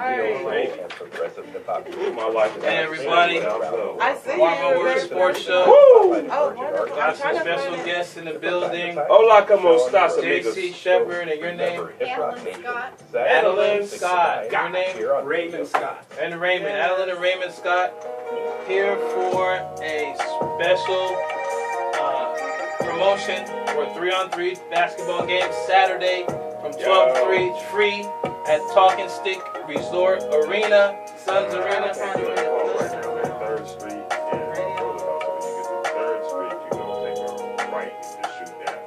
My life is Hey everybody, I see Marvel you. World Sports Show. Oh, wonderful. Got some special guests in the building. Hola, como estás, amigos? Jaysie Sheppard, and your name? Adeline Scott. Adeline Scott. Your name? Raymond Scott. And Raymond. Adeline and Raymond Scott here for a special promotion for 3-on-3 basketball game Saturday from 12 to 3, free at Talking Stick Resort Arena, Suns Arena. 3rd Street and Roosevelt. So when you get to 3rd Street, you're going to take a right and just shoot down.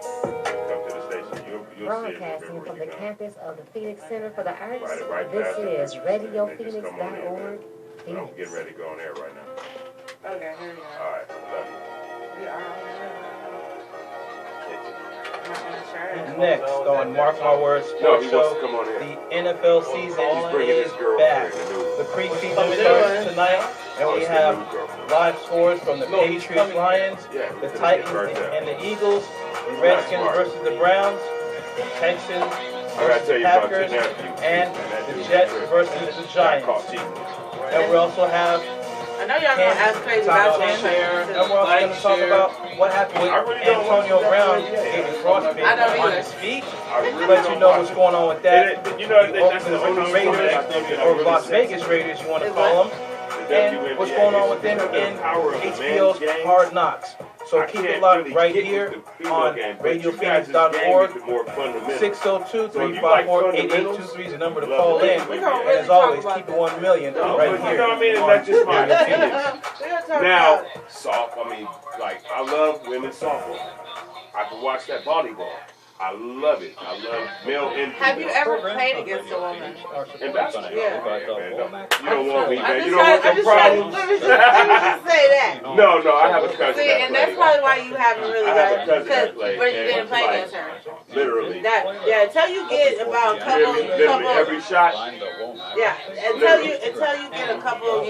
Come to the station. You'll see it. Broadcasting from the campus of the Phoenix Center for the Arts, Right this past is it. RadioPhoenix.org. I'm getting ready to go on air right now. Okay, here we go. All right. Love you. We are on Next on Mark My Words No, Sports he wants Show, to come on the in. NFL season He's bringing is his girlfriend back. in the news. The preseason starts tonight, and we have live scores from the Patriots, Lions, the Titans, and the Eagles, the Redskins versus the Browns, the Texans versus the Packers, and the Jets versus the Giants. And we also have I know y'all gonna ask crazy basketball questions. and we're also going to talk about what happened with Antonio Brown getting frostbite on his feet. Let you know what's going on with that. You know, The Oakland Raiders, or Las Vegas Raiders, you want to call them. And what's going on with them in HBO's Hard Knocks. So keep it locked right here on RadioPhoenix.org. 602-354-8823 is the number to call in. And as always, keep it 1 million right here. You know what I mean? And that's just my opinion. Now, like, I love women's softball. I can watch that volleyball. I love it. I love male and female. Have you ever played against a woman? In basketball? Yeah. You don't want me, man. You don't I'm want just them trying to problems. say that. No, I have a cousin See, that and that's plays. probably why you haven't really I have a got cousin that because plays. you didn't play against her. Literally. Yeah, until you get about a Literally every shot. Yeah, until you get a couple,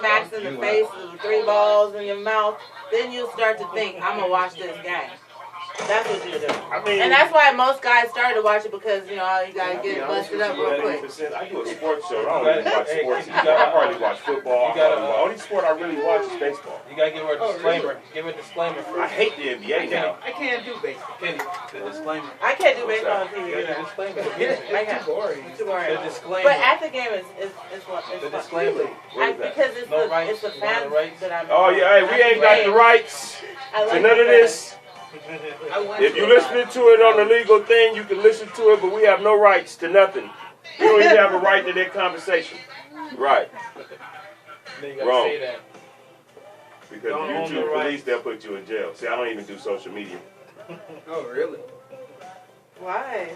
smacks in the face, 3 balls in your mouth, then you'll start to think, I'm gonna watch this game. That's what you do. And that's why most guys started to watch it because, you gotta get busted up real quick. I do a sports show. I don't really watch sports. I hardly watch football. The only sport I really watch is baseball. You gotta give her a disclaimer. Give her a disclaimer first. I hate the NBA now. I can't do baseball. Kenny, the disclaimer. I can't do baseball on TV. The disclaimer. It's too boring. Too boring. The disclaimer. But at the game, it's The disclaimer. because it's No the rights, fans rights. that I'm. Oh yeah, hey, we ain't got the rights to none of this. If you listening to it on the legal thing, you can listen to it, but we have no rights to nothing. You don't even have a right to that conversation. Right. Wrong. Say that. Because if you police, they'll put you in jail. See, I don't even do social media. Oh, really? Why?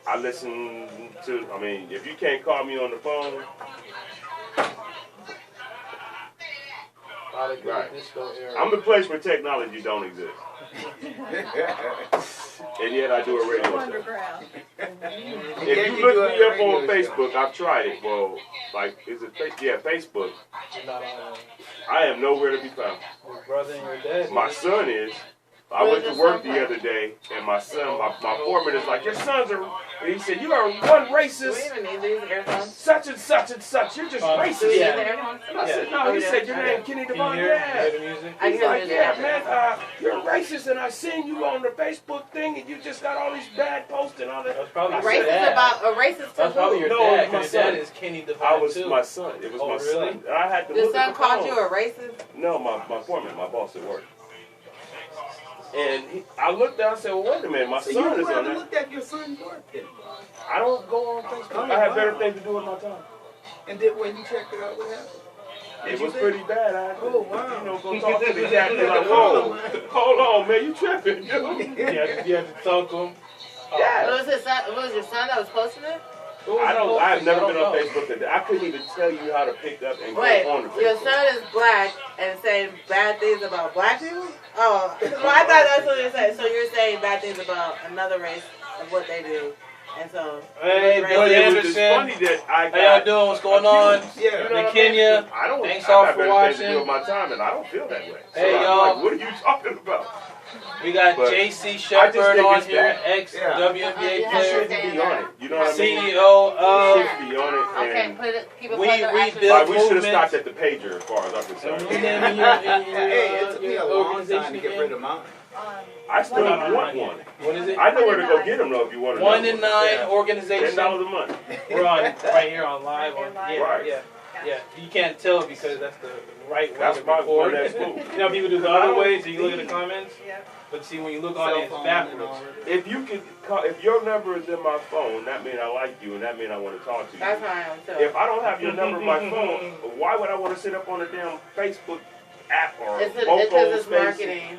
I listen to, if you can't call me on the phone, right. I'm the place where technology don't exist. And yet I do a radio show. If you look me up on Facebook, I've tried it. Well, is it Facebook? Yeah, Facebook. I am nowhere to be found. Your brother and your dad. My son is. I went to work the other day, and my son, my foreman is like, your sons are, he said, you are one racist, such and such and such, you're just racist. Yeah. And I said, no, he said, your name Kenny Devon, Hear the music? He's like, yeah, man, you're racist, and I seen you on the Facebook thing, and you just got all these bad posts and all that. That's probably Racist dad. about a racist. That's probably your No, dad. my Because your son. dad is Kenny Devon I was too. my son. It was my really? son. And I had to The look son at the called phone. you a racist? No, my foreman, my boss at work. And I looked down and said, well, wait a minute, my So son you is on haven't there. looked at your son's work then? I don't go on Facebook. Oh, I have wow. better things to do with my time. And then when you checked it out, what happened? It was pretty bad. I had to, Oh, wow. go talk to the cat and be like, whoa, hold on, man, you tripping, dude. You had to talk to him. Yeah. Was your son that was posting it? I have never been on Facebook today. I couldn't even tell you how to pick up and Wait, go on the Facebook. your son is black and saying bad things about black people? Oh, well, I thought that's what you're saying. So you're saying bad things about another race of what they do. And so, Hey, Billy It was just funny Anderson. that I got How y'all doing? What's going on? Yeah. You know In Kenya. I don't. Thanks I all got for better things to watching. do with my time, and I don't feel that way. Hey, so I'm y'all. like, what are you talking about? We got But Jaysie I just Sheppard think on it's here, bad. ex-WNBA You player, shouldn't be on it. You know what I mean? CEO You of should be on it. And keep it We fun. rebuilt We should have movements. stopped at the pager as far as I'm concerned. Hey, it took me a long time to get rid of mine. I still want one. What is it? I know where to go get them though if you want to know. 1 in 9 organization. $10 a month. We're on right here on live. Yeah, Right. yeah. You can't tell because that's the right way That's to my record. that's cool. You know, people do the other way, so you look at the comments. Yep. But see, when you look on it, it's backwards. If you could call, if your number is in my phone, that means I like you and that means I want to talk to you. That's how I am too. If I don't have your number in my phone, why would I want to sit up on a damn Facebook app or It's because Vocal it's space marketing.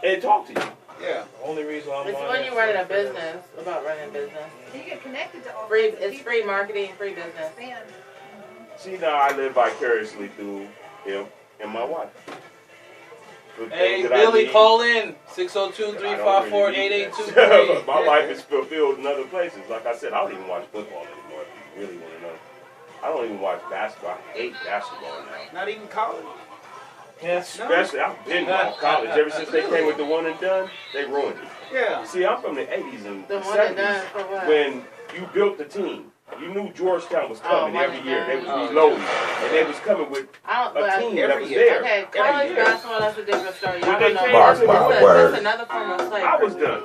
and talk to you? Yeah. Only reason I'm It's on when it you're is running a for that. business, about running a business. You get connected to all Free, kinds of it's people. free marketing, free business. Expand. See, now I live vicariously through him and my wife. For Hey, things that I Billy, need. call in 602-354-8823. My life is fulfilled in other places. Like I said, I don't even watch football anymore. If you really want to know, I don't even watch basketball. I hate basketball now. Not even college. Yes. Especially, I've been on college. Ever since they came with the one and done, they ruined it. Yeah. See, I'm from the 80s and The one and 70s done for what? when you built the team. You knew Georgetown was coming one every and year. They done. was reloading. And they was coming with I don't, a team that every was year. there. Okay, every college year. basketball, that's a different story. When Y'all they don't know. came, That's, I said, that's another form of slavery. I was done.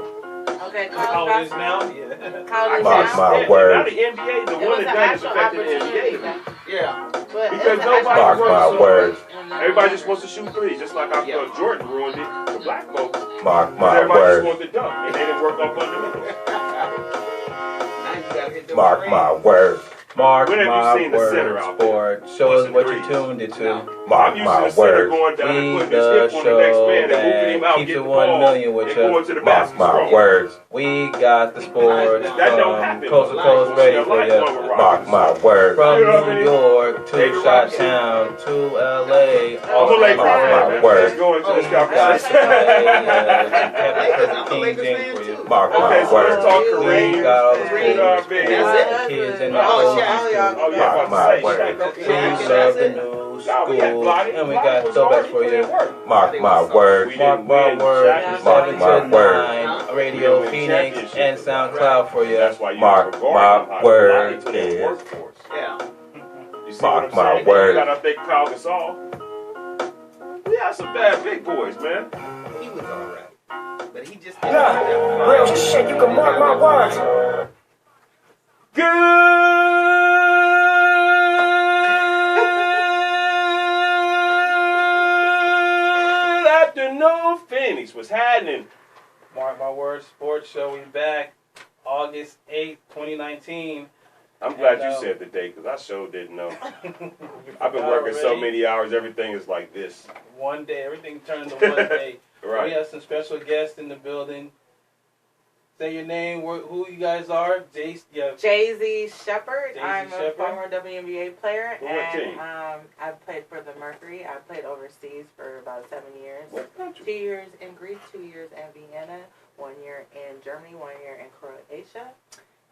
Okay, How college it is basketball. now? Yeah. College Mark now. my Yeah, word. Now the NBA, the It one was and an done is actual affecting the opportunity. NBA. Yeah. But Because it's nobody Mark works my so word. much. Everybody just wants to shoot threes, just like I thought Jordan ruined it for black folks. Mark Because my everybody just word. wanted to dunk, and they didn't work on fundamentals. Now you gotta hit the Mark my word. Mark When have you my seen the center words, out there? sport. Show us Busting what you threes? tuned it to. No. Mark I'm used my to the center word. going down and We putting his the hip on the next show man and moving him that out, keeps getting it the 1 ball, million with and you. going to the Mark basket. my throw. words. We got the sports That don't happen. from coast to Like, coast see, ready a for light you. bulb will rock Mark you. my word. From You know what I New mean? York to David Chi-Town to LA. I'm gonna lay Mark my word. Let's go into this We got conversation. Lakers, I'm a Kings Lakers in fan for you. too. Mark Okay, my so let's word. talk We Kareem. got all the Kareem, sports big. for That's the it? kids in the Oh, home. Shaq. Oh, yeah, I'm Mark my about to say, word. Shaq, okay. We Yeah, love the that's new No, we had school, Blotty. and we Blotty got was throwbacks already for putting you. in work. Mark my word. We Mark didn't my win word, championships. 7 my to word. 9, Radio We didn't win Phoenix, championships and with Blotty. SoundCloud for you. That's why you Mark regard my him how word Blotty put in is- work for us. Yeah. You see Mark what I'm my saying? word. You got to think Kyle Gasol. We had some bad big boys, man. He was alright. But he just Real shit, you can mark my words. Good afternoon, Phoenix. What's happening? Mark my words, sports show. We back August 8th, 2019. I'm glad And, you said the date because I sure didn't know. You I've been forgot working so already. many hours, everything is like this. One day, everything turned to one day. We Right. have some special guests in the building. Say your name, who you guys are. Jaysie Sheppard. Jaysie I'm a Sheppard. former WNBA player, For what team? and I played for the Mercury. I played overseas for about 7 years. What country? 2 years in Greece, 2 years in Vienna, 1 year in Germany, 1 year in Croatia.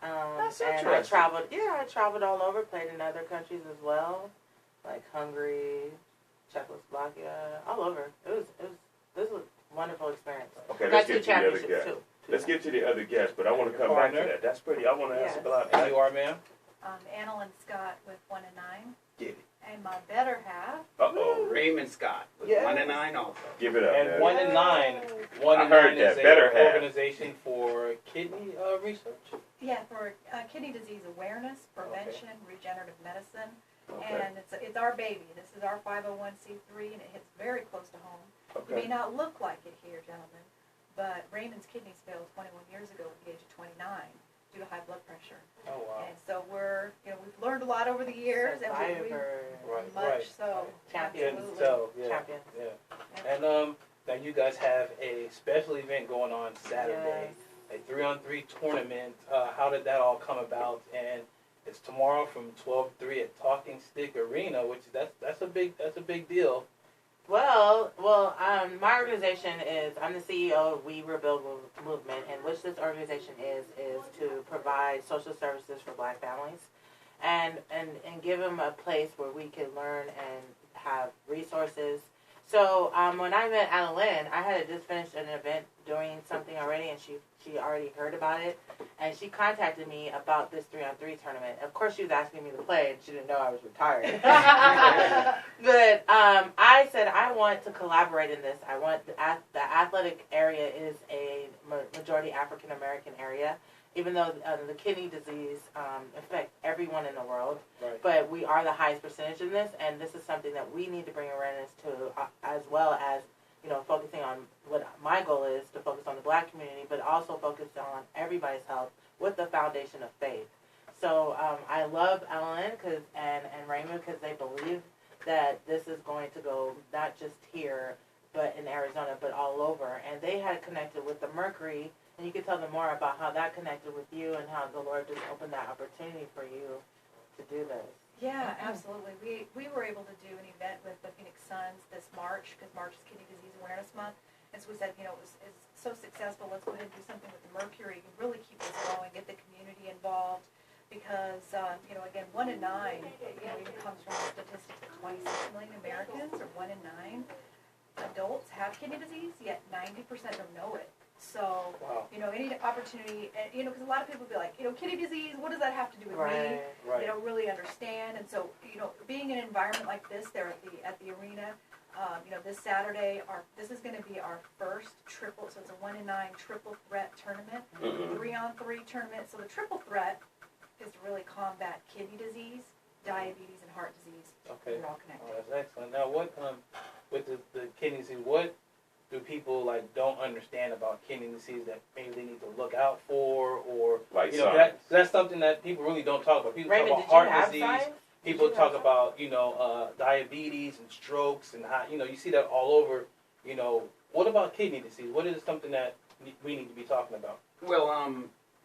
That's and I interesting. traveled. Yeah, I traveled all over. Played in other countries as well, like Hungary, Czechoslovakia, all over. This was a wonderful experience. Okay, Got let's 2 get to the other championships guest. too. Let's get to the other guest, but I want to come back to Partner. that. That's pretty. I want to ask Yes. about And that. you are, ma'am? Annalyn Scott with 1 and 9. Get it. And my better half. Uh-oh. Raymond Scott with Yes. 1 and 9 also. Give it up, And man. 1 and 9. 1 I and heard 9 is that. Better an half. organization for kidney research. Yeah, for kidney disease awareness, prevention, regenerative medicine. Okay. And it's our baby. This is our 501c3, and it hits very close to home. It may Okay. not look like it here, gentlemen, but Raymond's kidneys failed 21 years ago at the age of 29 due to high blood pressure. Oh, wow. And so we've learned a lot over the years, and Survivor. Right, much right. so. Champion. Absolutely. So, yeah. Champion. Yeah. And now you guys have a special event going on Saturday, Yes. a 3-on-3 tournament. How did that all come about? And it's tomorrow from 12 to 3 at Talking Stick Arena, which that's a big deal. Well, my organization is, I'm the CEO of We Rebuild Movement, and which this organization is to provide social services for Black families and give them a place where we can learn and have resources So when I met Adeline, I had just finished an event doing something already, and she already heard about it, and she contacted me about this 3-on-3 tournament. Of course, she was asking me to play, and she didn't know I was retired. But I said I want to collaborate in this. I want the athletic area is a majority African American area. Even though the kidney disease affects everyone in the world, right. But we are the highest percentage in this, and this is something that we need to bring awareness to, as well as, focusing on what my goal is, to focus on the Black community, but also focus on everybody's health with the foundation of faith. So I love Ellen and Raymond because they believe that this is going to go not just here, but in Arizona, but all over. And they had connected with the Mercury. And you could tell them more about how that connected with you and how the Lord just opened that opportunity for you to do this. Yeah, absolutely. We were able to do an event with the Phoenix Suns this March, because March is Kidney Disease Awareness Month. And so we said, it's so successful, let's go ahead and do something with the Mercury and really keep this going, get the community involved. Because, again, 1 in 9, even comes from the statistics that 26 million Americans, or 1 in 9 adults have kidney disease, yet 90% don't know it. So, wow. Any opportunity, because a lot of people be like, kidney disease, what does that have to do with me? Right. They don't really understand. And so, being in an environment like this, there at the arena, this Saturday, this is going to be our first triple, so it's a 1 in 9 triple threat tournament, 3-on-3 tournament. So the triple threat is to really combat kidney disease, diabetes, and heart disease. Okay. They're all connected. Oh, that's excellent. Now, what, with the kidney disease, what do people don't understand about kidney disease that maybe they need to look out for, or that's something that people really don't talk about. People Raymond, talk about heart disease. Signs? People talk about diabetes and strokes and how you see that all over. What about kidney disease? What is something that we need to be talking about? Well,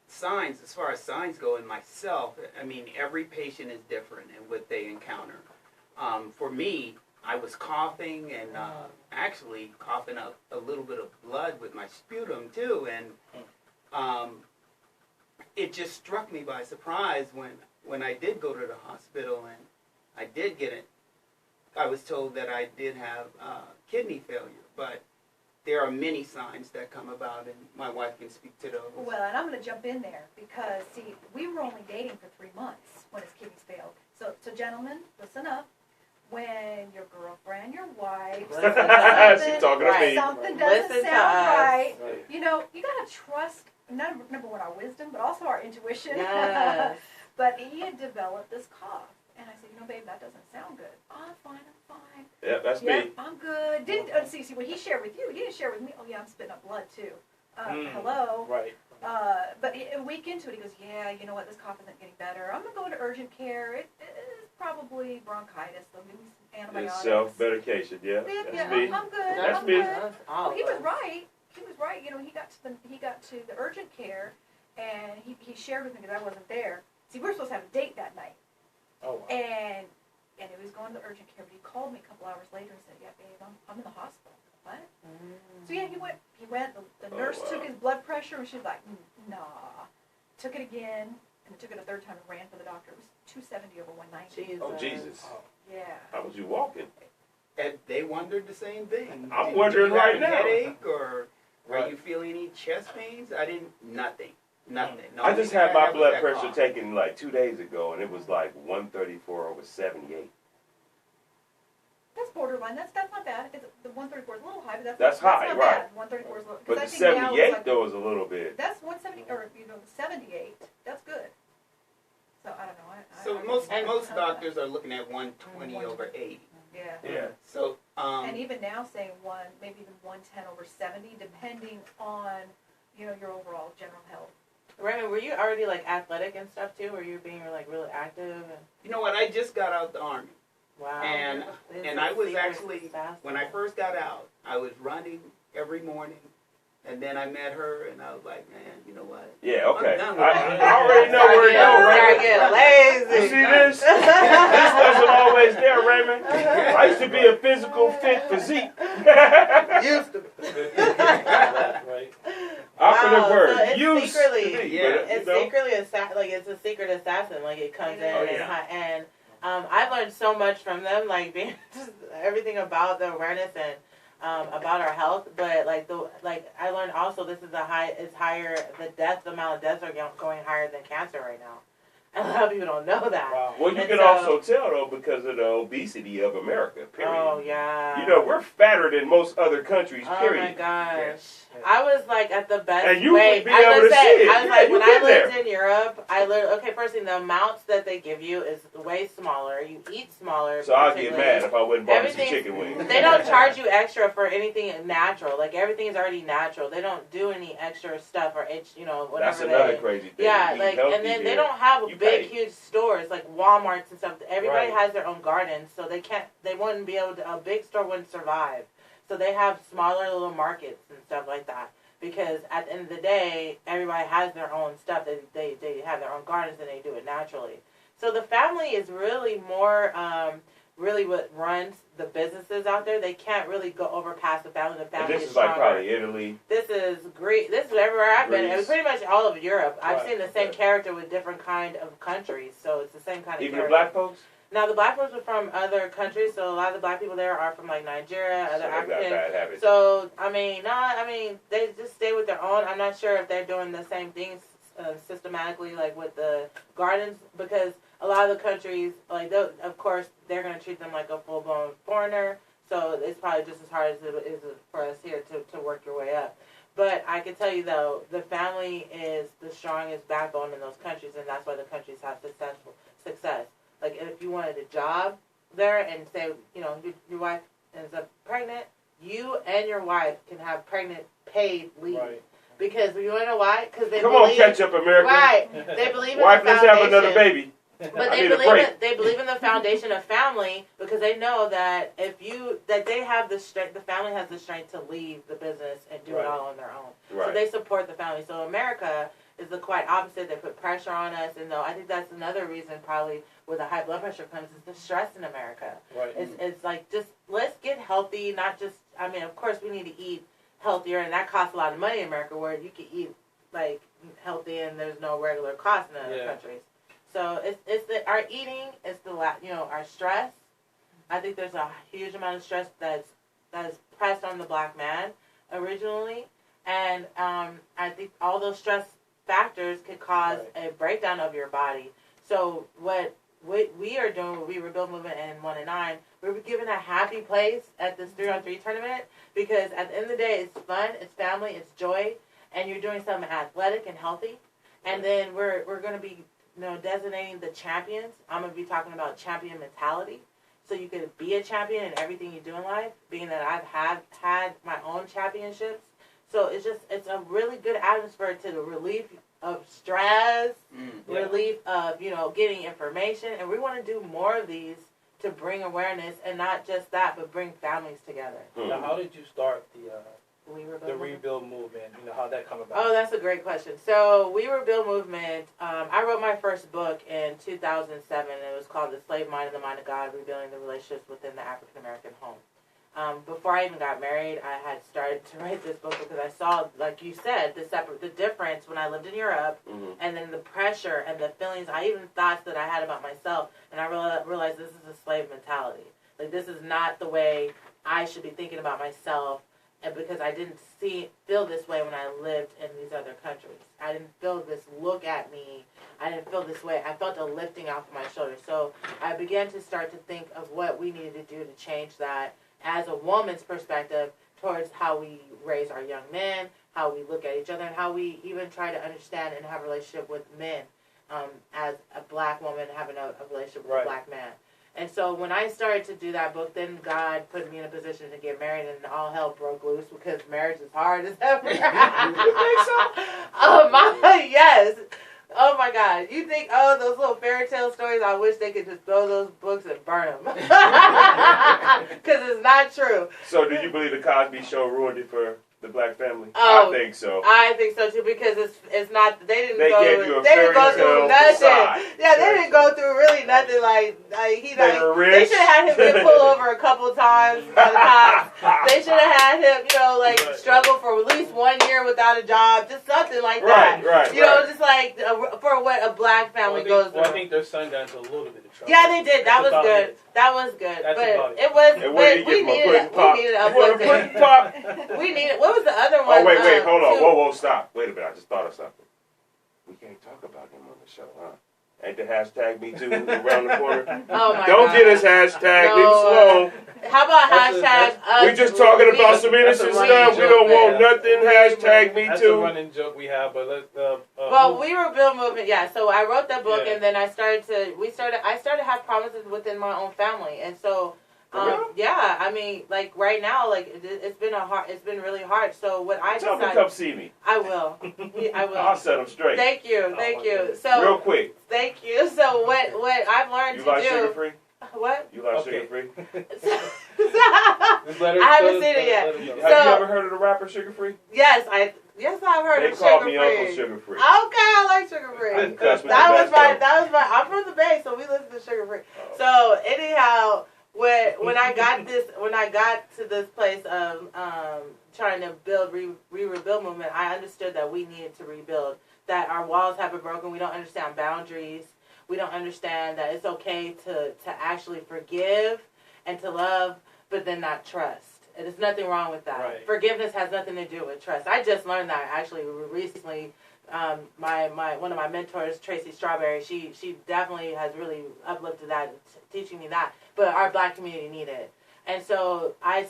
signs, as far as signs go, in myself, I mean, every patient is different in what they encounter. For me, I was coughing and actually coughing up a little bit of blood with my sputum too, and it just struck me by surprise when I did go to the hospital and I did get it. I was told that I did have kidney failure, but there are many signs that come about, and my wife can speak to those. Well, and I'm going to jump in there because, see, we were only dating for 3 months when his kidneys failed. So gentlemen, listen up. When your girlfriend, your wife, something doesn't sound right, you got to trust, number one, our wisdom, but also our intuition. Yes. But he had developed this cough. And I said, babe, that doesn't sound good. Oh, I'm fine. Yeah, that's me. I'm good. See, what he shared with you, he didn't share with me. Oh, yeah, I'm spitting up blood, too. Hello. Right. But a week into it, he goes, yeah, you know what, this cough isn't getting better. I'm going to go into urgent care. It is probably bronchitis. They'll give me some antibiotics. It's self-medication, yeah. That's me. I'm good. That's me. Well, he was right. He got to the urgent care, and he shared with me because I wasn't there. See, we were supposed to have a date that night. Oh, wow. And he was going to urgent care, but he called me a couple hours later and said, yeah, babe, I'm in the hospital. What? So, yeah, he went. The nurse took his blood pressure, and she was like, nah. Took it again, and took it a third time and ran for the doctor. It was 270 over 190. Oh, Jesus. Yeah. How was you walking? And they wondered the same thing. I'm wondering right now. Headache, or were you feeling any chest pains? Nothing. Nothing. No, I just had my blood pressure taken 2 days ago, and it was 134 over 78. That's borderline. That's not bad. The 134 is a little high, but that's high, not right? Bad. 134 is a little. But the 78 though is a little bit. That's 170 or 78. That's good. So I don't know. Most doctors are looking at 120 over 80. Yeah. So and even now saying maybe even 110 over 70, depending on your overall general health. Raymond, were you already athletic and stuff too? Were you being really active? And... You know what? I just got out of the Army. Wow. And I was actually, when I first got out, I was running every morning. And then I met her, and I was like, man, you know what? Yeah, okay. I already know where to go, Raymond. Get lazy. You see this? This wasn't always there, Raymond. I used to be a physical fit physique. Used to be. Right. Operative word. So it's Used secretly, to be. it's secretly it's a secret assassin. It comes in and I've learned so much from them, like being just everything about the awareness and about our health. But I learned also this is higher. The amount of deaths are going higher than cancer right now. And a lot of people don't know that. Wow. Well, you can also tell, though, because of the obesity of America, period. Oh, yeah. You know, we're fatter than most other countries, period. Oh, my gosh. I was, like, at the best And you weight. would be able to see it. I was like, when I lived there. in Europe, first thing, the amounts that they give you is way smaller. You eat smaller. So I'd get mad if I wouldn't buy me some chicken wings. They don't charge you extra for anything natural. Like, everything is already natural. They don't do any extra stuff or, whatever. That's another crazy thing. Yeah, and then they don't have huge stores like Walmarts and stuff. Everybody has their own gardens, so they wouldn't be able to, a big store wouldn't survive. So they have smaller little markets and stuff like that. Because at the end of the day, everybody has their own stuff. They have their own gardens and they do it naturally. So the family is really more, really what runs the businesses out there. They can't really go over past the family. The family and this is is like stronger. probably Italy. This is Greece. This is everywhere I've been. It was pretty much all of Europe. I've seen the same character with different kind of countries. So it's the same kind of Even character. the black folks? Now, the black folks are from other countries, so a lot of the black people there are from, like, Nigeria, other African. Bad habits. So, they just stay with their own. I'm not sure if they're doing the same things systematically, like, with the gardens, because a lot of the countries, like, of course, they're going to treat them like a full-blown foreigner, so it's probably just as hard as it is for us here to work your way up. But I can tell you, though, the family is the strongest backbone in those countries, and that's why the countries have success. Like, if you wanted a job there and say, your wife ends up pregnant, you and your wife can have pregnant paid leave. Right. Because you want to know why? Because they believe... Come on, catch up, America. Right. They believe in wife, the foundation. let's have another baby. But they believe in the foundation of family because they know that they have the strength, the family has the strength to leave the business and do it all on their own. Right. So they support the family. So America is the quite opposite. They put pressure on us, and I think that's another reason probably where the high blood pressure comes is the stress in America. Right. It's like just let's get healthy, not just. I mean, of course we need to eat healthier, and that costs a lot of money in America, where you can eat like healthy and there's no regular cost in other countries. So it's our eating, it's our stress. I think there's a huge amount of stress that's pressed on the black man originally, and I think all those stress factors could cause a breakdown of your body. So what we are doing, we Rebuild Movement in 1 and 9, we were given a happy place at this 3-on-3 tournament because at the end of the day, it's fun, it's family, it's joy, and you're doing something athletic and healthy. And then we're going to be designating the champions. I'm going to be talking about champion mentality. So you could be a champion in everything you do in life, being that I've had my own championships. So it's a really good atmosphere to the relief of stress, relief of, getting information. And we want to do more of these to bring awareness, and not just that, but bring families together. Now, how did you start the Rebuild Movement? How'd that come about? Oh, that's a great question. So, We Rebuild Movement, I wrote my first book in 2007. It was called The Slave Mind and the Mind of God, Rebuilding the Relationships Within the African American Home. Before I even got married, I had started to write this book because I saw, like you said, the difference when I lived in Europe, and then the pressure and the feelings, even thoughts that I had about myself, and I realized this is a slave mentality. Like, this is not the way I should be thinking about myself, and because I didn't feel this way when I lived in these other countries. I didn't feel this look at me. I didn't feel this way. I felt a lifting off of my shoulders. So I began to start to think of what we needed to do to change that as a woman's perspective towards how we raise our young men, how we look at each other, and how we even try to understand and have a relationship with men as a black woman having a relationship with a black man. And so when I started to do that book, then God put me in a position to get married, and all hell broke loose because marriage is hard as ever. You think so? Yes. Oh, my God. You think, those little fairy tale stories, I wish they could just throw those books and burn them. Because it's not true. So do you believe the Cosby Show ruined it for the black family? I think so. I think so, too, because it's not, they didn't go through nothing. Yeah, they didn't go through really nothing like They should have had him get pulled over a couple times by the cops. They should have had him, struggle for at least 1 year without a job, just something like that. Right. Just like for what a black family goes through. I think their son got into a little bit of trouble. Yeah, they did. That was good. That was good. That's but about it was. And But we needed uplifting. Pop. We needed. What was the other one? Oh, wait, hold on. Whoa, stop. Wait a minute. I just thought of something. We can't talk about him on the show, huh? Ain't the hashtag Me Too around the corner? Oh my Don't God. get us hashtag. Leave us alone. How about hashtag? We just talking about some innocent stuff. We don't want nothing. Hashtag Me That's Too. a running joke we have, but let's. Well, We Rebuild movement. Yeah. So I wrote that book, and then I started to have promises within my own family, and so. Yeah, I mean, like right now, like it's been really hard. So what I Tell decided, them to come see me. I will. I'll set them straight. Thank you. So real quick. Thank you. So what I've learned You to like do. sugar free? What? You like sugar free? I haven't seen it yet. Have you ever heard of the rapper Sugar Free? Yes, I've heard They of call Sugar me Free. Uncle Sugar Free. Okay, I like Sugar Free. That was my. I'm from the Bay, so we listen to Sugar Free. Oh. So anyhow, when I got to this place of trying to build rebuild movement, I understood that we needed to rebuild. That our walls have been broken. We don't understand boundaries. We don't understand that it's okay to actually forgive and to love, but then not trust. And there's nothing wrong with that. Right. Forgiveness has nothing to do with trust. I just learned that actually recently. One of my mentors, Tracy Strawberry, she definitely has really uplifted that, teaching me that. But our black community needed it. And so I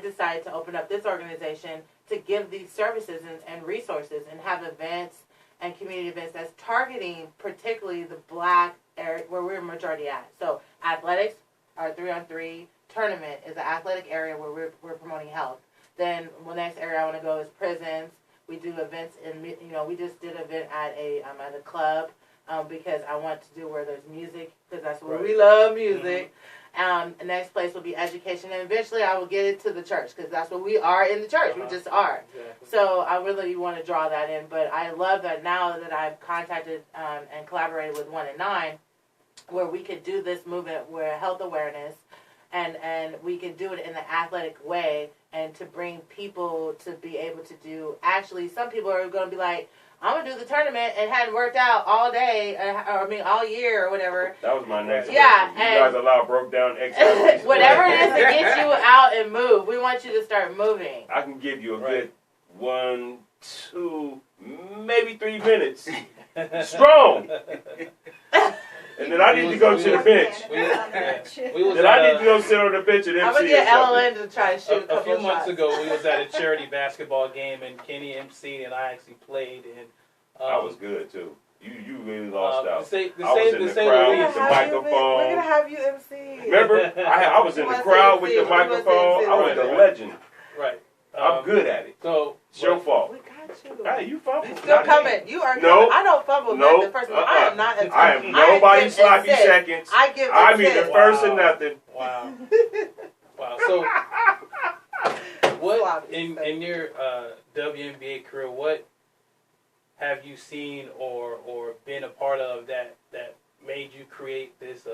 decided to open up this organization to give these services and resources and have events and community events that's targeting particularly the black area where we're majority at. So athletics, our 3-on-3 tournament is an athletic area where we're promoting health. Then the next area I want to go is prisons. We do events we just did an event at a club because I want to do where there's music because that's where we love music. The next place will be education, and eventually I will get it to the church because that's what we are in the church. We just are. Exactly. So I really want to draw that in, but I love that now that I've contacted and collaborated with 1 and 9, where we could do this movement where health awareness, and we can do it in an athletic way, and to bring people to be able to do. Actually, some people are going to be like, I'm going to do the tournament and hadn't worked out all day, all year or whatever. That was my next question. You guys allow broke down exercises. Whatever it is to get you out and move. We want you to start moving. I can give you a good 1, 2, maybe 3 minutes. Strong. And then I need to go to the bench. Then I need to go sit on the bench and MC. I'm going to get Ellen to try to shoot a few months ago, we was at a charity basketball game, and Kenny MC'd, and I actually played. And I was good, too. You really lost out. I was in the crowd with the microphone. We're going to have you MC. Remember? I was in the crowd with the microphone. I was a legend. Right. I'm good at it. So it's your fault. We got you. Hey, you fumbled. Still coming. You are coming. I don't fumble nothing. First of all, I am not a I am nobody's sloppy seconds. I'm either first or nothing. Wow. Wow. So, what in your WNBA career, what have you seen or been a part of that made you create this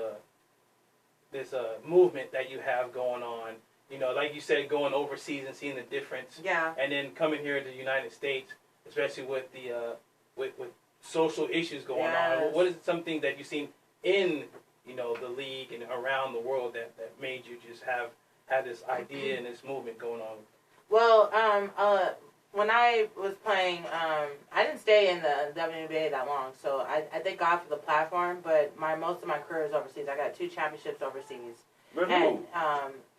movement that you have going on? You know, like you said, going overseas and seeing the difference. Yeah. And then coming here to the United States, especially with the with social issues going on. What is something that you've seen in the league and around the world that made you just have this idea and this movement going on? Well, when I was playing, I didn't stay in the WNBA that long, so I thank God for the platform. But most of my career is overseas. I got 2 championships overseas. And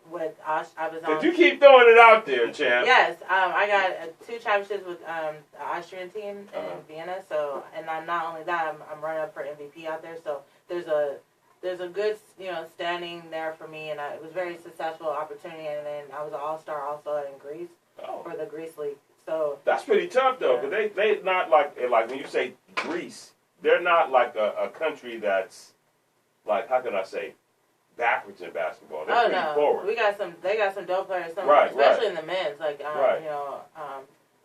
with I was on. Did you keep throwing it out there, champ? Yes, I got 2 championships with the Austrian team in Vienna. So, and I'm not only that, I'm running up for MVP out there. So there's a good standing there for me, and it was a very successful opportunity. And then I was an all-star also in Greece for the Greece League. So that's pretty tough though, because they not like when you say Greece, they're not like a country that's like, how can I say, backwards in basketball. They're pretty forward. They got some dope players, especially in the men's. Like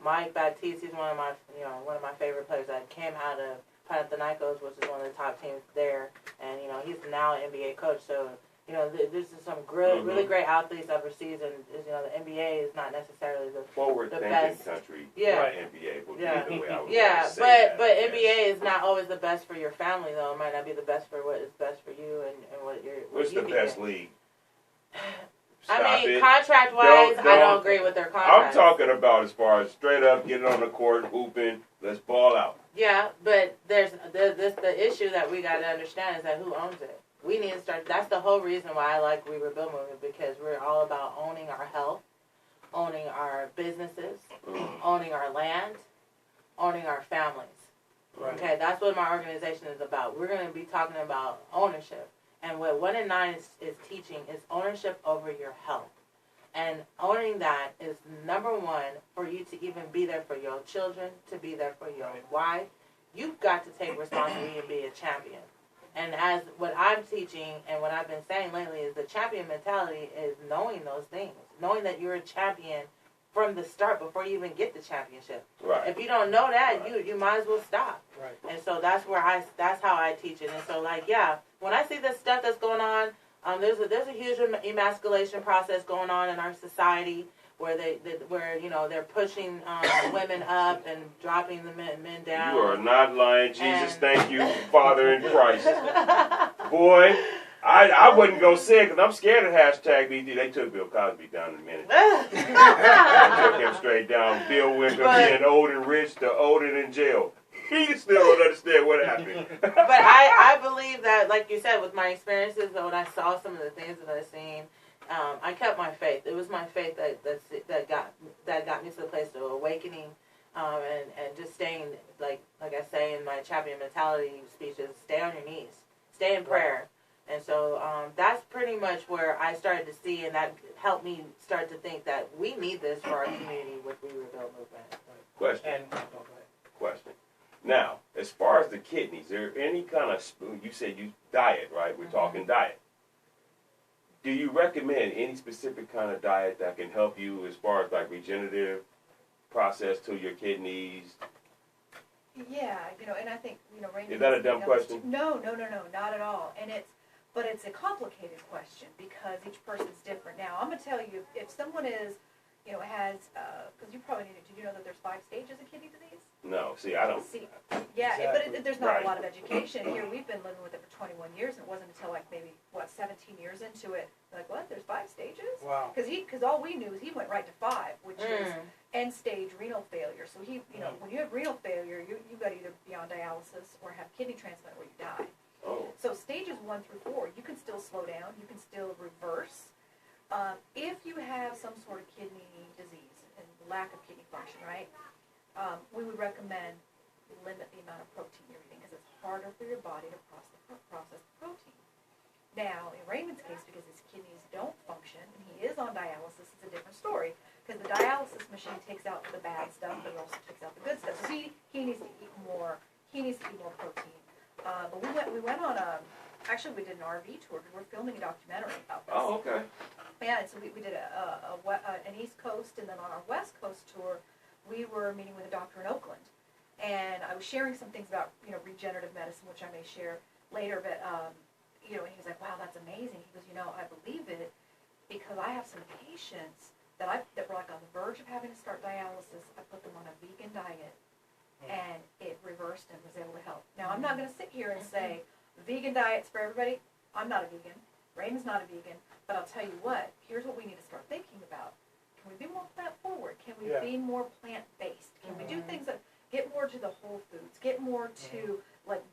Mike Baptiste, he's one of my favorite players that came out of Panathinaikos, which is one of the top teams there, and you know he's now an NBA coach. So you know there's some really great athletes overseas, and you know the NBA is not necessarily the forward-thinking best country. Yeah, NBA would yeah, be the way I would but that. NBA is not always the best for your family though. It might not be the best for what is best for you and what you're. What's the best league? I mean, contract-wise, I don't agree with their contract. I'm talking about as far as straight up getting on the court, hooping, let's ball out. Yeah, but there's the issue that we got to understand is that who owns it. We need to start. That's the whole reason why I like We Rebuild Movement, because we're all about owning our health, owning our businesses, owning our land, owning our families. Right. Okay, that's what my organization is about. We're going to be talking about ownership. And what 1 in 9 is teaching is ownership over your health. And owning that is number one for you to even be there for your children, to be there for your wife. You've got to take responsibility and be a champion. And as what I'm teaching and what I've been saying lately is the champion mentality is knowing those things. Knowing that you're a champion from the start before you even get the championship. Right. If you don't know that, you might as well stop. Right. And so that's how I teach it. And so when I see this stuff that's going on, there's a huge emasculation process going on in our society where they're pushing women up and dropping the men down. You are not lying, Jesus. Thank you, Father in Christ. Boy, I wouldn't go say it because I'm scared of hashtag BD. They took Bill Cosby down in a minute. They took him straight down. Bill went from being old and rich to old and in jail. He still don't understand what happened. But I believe that, like you said, with my experiences, when I saw some of the things that I've seen, I kept my faith. It was my faith that got me to the place of awakening, and just staying, like I say in my champion mentality speeches, stay on your knees, stay in prayer. And so that's pretty much where I started to see, and that helped me start to think that we need this for our community with We Rebuild Movement. Question. Now, as far as the kidneys, is there any kind of, you said you diet, right? We're talking diet. Do you recommend any specific kind of diet that can help you as far as like regenerative process to your kidneys? Yeah, and I think, Raymond... Is that a dumb question? No, not at all. But it's a complicated question because each person's different. Now, I'm going to tell you, if someone is, has, because you probably did you know that there's 5 stages of kidney disease? No, see, I don't. Yeah, exactly. But there's not a lot of education. Here, we've been living with it for 21 years, and it wasn't until 17 years into it, like, what, there's 5 stages? Wow. Because all we knew is he went right to 5, which is end-stage renal failure. So when you have renal failure, you've got to either be on dialysis or have kidney transplant or you die. Oh. So stages 1 through 4, you can still slow down, you can still reverse. If you have some sort of kidney disease and lack of kidney function, right, we would recommend limit the amount of protein you're eating because it's harder for your body to process the protein. Now, in Raymond's case, because his kidneys don't function and he is on dialysis, it's a different story because the dialysis machine takes out the bad stuff, but it also takes out the good stuff. So he needs to eat more. He needs to eat more protein. But we went on actually we did an RV tour because we're filming a documentary about this. Oh, okay. Yeah, and so we did an East Coast, and then on our West Coast tour, we were meeting with a doctor in Oakland. And I was sharing some things about, regenerative medicine, which I may share later, but, and he was like, wow, that's amazing. He goes, I believe it because I have some patients that were like on the verge of having to start dialysis. I put them on a vegan diet. And it reversed and was able to help. Now, I'm not going to sit here and say, vegan diets for everybody. I'm not a vegan. Raymond's not a vegan. But I'll tell you what, here's what we need to start thinking about. Can we be more plant-forward? Can we be more plant-based? Can we do things that get more to the whole foods, get more to,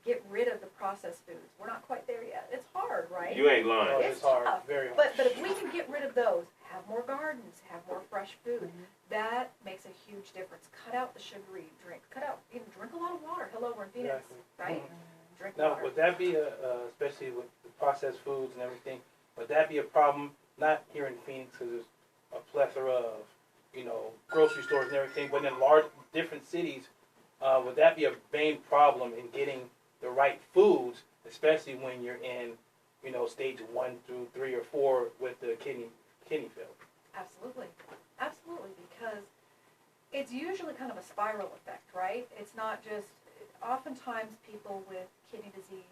get rid of the processed foods? We're not quite there yet. It's hard, right? You ain't lying. It's hard. Tough. Very hard. But if we can get rid of those, have more gardens, have more fresh food, that makes a huge difference. Cut out the sugary drink. Drink a lot of water. Hello, we're in Phoenix, right? Drink water. Now, would that be, especially with the processed foods and everything, would that be a problem, not here in Phoenix because there's a plethora of, grocery stores and everything, but in different cities, would that be a main problem in getting the right foods, especially when you're in, stage 1 through 3 or 4 with the kidney failure? Absolutely, because it's usually kind of a spiral effect, right? It's not just oftentimes people with kidney disease,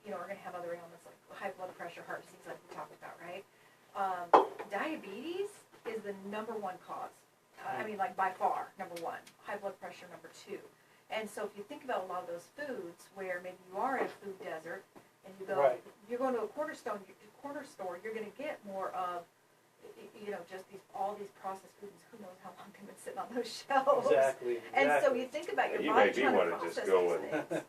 you know, are going to have other ailments like high blood pressure, heart disease, like we talked about, right? Diabetes is the number one cause. I mean, like by far, number one. High blood pressure, number two. And so if you think about a lot of those foods where maybe you are in a food desert and you go, you're going to a corner store, you're going to get more of, you know, just all these processed foods. Who knows how long they've been sitting on those shelves? Exactly. And so you think about your body trying to process these things.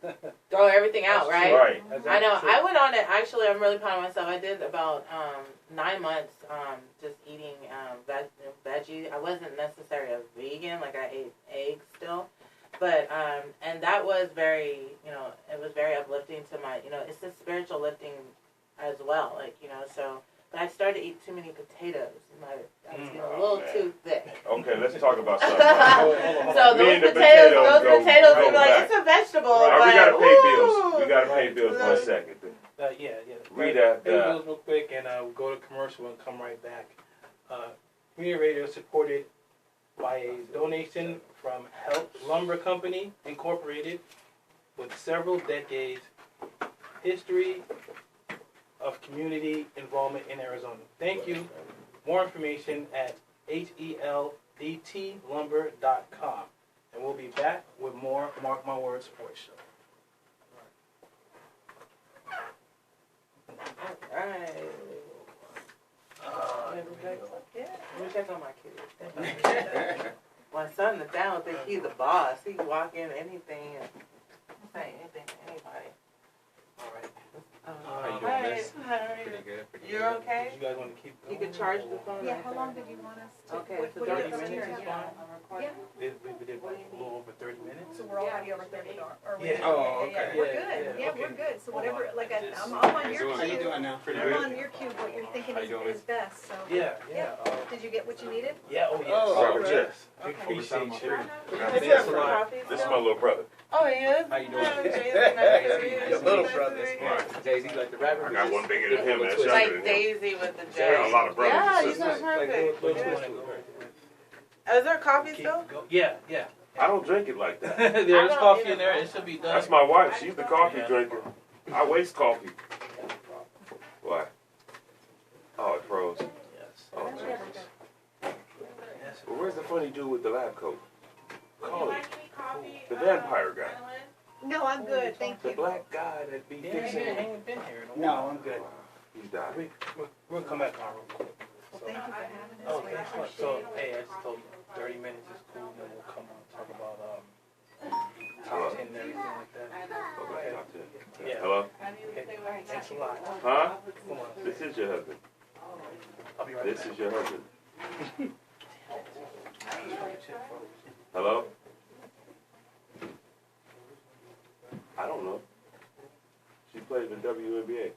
Throw everything out, right? Right. I know. I went on it. Actually, I'm really proud of myself. I did about 9 months just eating veggie. I wasn't necessarily a vegan. Like, I ate eggs still. But, and that was very, you know, it was very uplifting to my, you know, it's a spiritual lifting as well. Like, you know, so, but I started to eat too many potatoes. I was getting a little too thick. Okay, let's talk about something. So those potatoes, are like, it's a vegetable. Right, but, we gotta pay bills. We gotta pay bills 1 second. Yeah. Read that. Pay bills real quick, and we'll go to commercial and come right back. Community Radio supported by a donation from Help Lumber Company Incorporated, with several decades history of community involvement in Arizona. Thank you. More information at heldtlumber.com. And we'll be back with more Mark My Words Sports Show. All right. Let me check on my kids. My son is down, think he's the boss. He can walk in anything and say anything to anybody. All right. How you doing, miss? Pretty good. You're okay? You guys want to keep going? You can charge the phone. Yeah, how long did you want us to? Okay, what so do you 30 want us to minutes do? is fine. I'm recording. Yeah. We did like a little over 30 minutes. So we're already over 30 or Yeah. Oh, okay. We're good. Yeah, okay. we're good. So whatever, like I'm on your How you cue. doing now? I'm on your cue. What you're thinking is best. So. Yeah. Did you get what you needed? Yeah, oh yes. Robert, yes. We appreciate you. Thanks a lot. This is my little brother. Oh, he is? How you doing? Your little brother. Jaysie, like the rapper. I got one bigger than him. That's It's younger like than him. Daisy with the J. I got a lot of brothers Yeah, and you sisters. got perfect. Is Is there coffee still? Yeah. I don't drink it like that. There's coffee in there. It should be done. That's my wife. She's the coffee drinker. I waste coffee. Why? Oh, it froze. Yes. Oh, Jesus. Well, where's the funny dude with the lab coat? Call him. The vampire guy. No, I'm good. Thank The you. black guy that be Yeah, fixing he it. ain't been here in a No, while. I'm good. He's died. We'll come back on real quick. Well, thank you for having us. Oh, We thanks so much. appreciate So, it. hey, I just told you 30 minutes is cool, then we'll come on and talk about top 10 and everything like that. Okay, talk to him. Yeah. Hello? Okay. Thanks a lot. Huh? Come on. This is your husband. I'll be right This back. is your husband. Hello? I don't know. She played in the WNBA.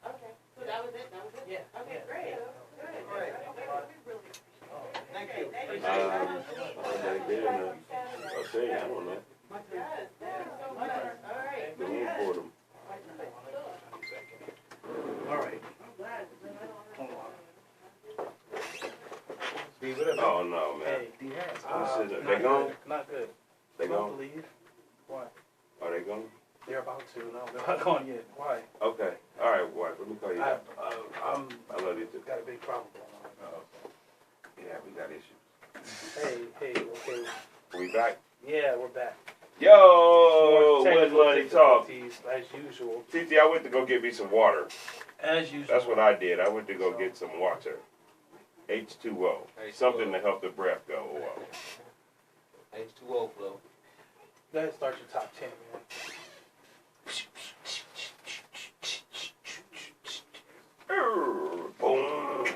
Okay. So that was it? Yeah. Okay, great. Thank you. I'll say, I don't know. The room for them. All right. Hold on. Oh, no, man. Hey, They gone? Not good. They About gone? to leave? Why? Are they gone? They're about to. No, they're not gone yet. Why? Okay. All right, wife. Let me call you back. I love you too. got a big problem going on. Yeah, we got issues. Hey, okay. We back? Yeah, we're back. Yo, More what technical money talk? difficulties, as usual. TT, I went to go get me some water. As usual. That's what I did. I went to go get some water. H2O. Something to help the breath go. H2O flow. Go ahead and start your top 10, man. Boom.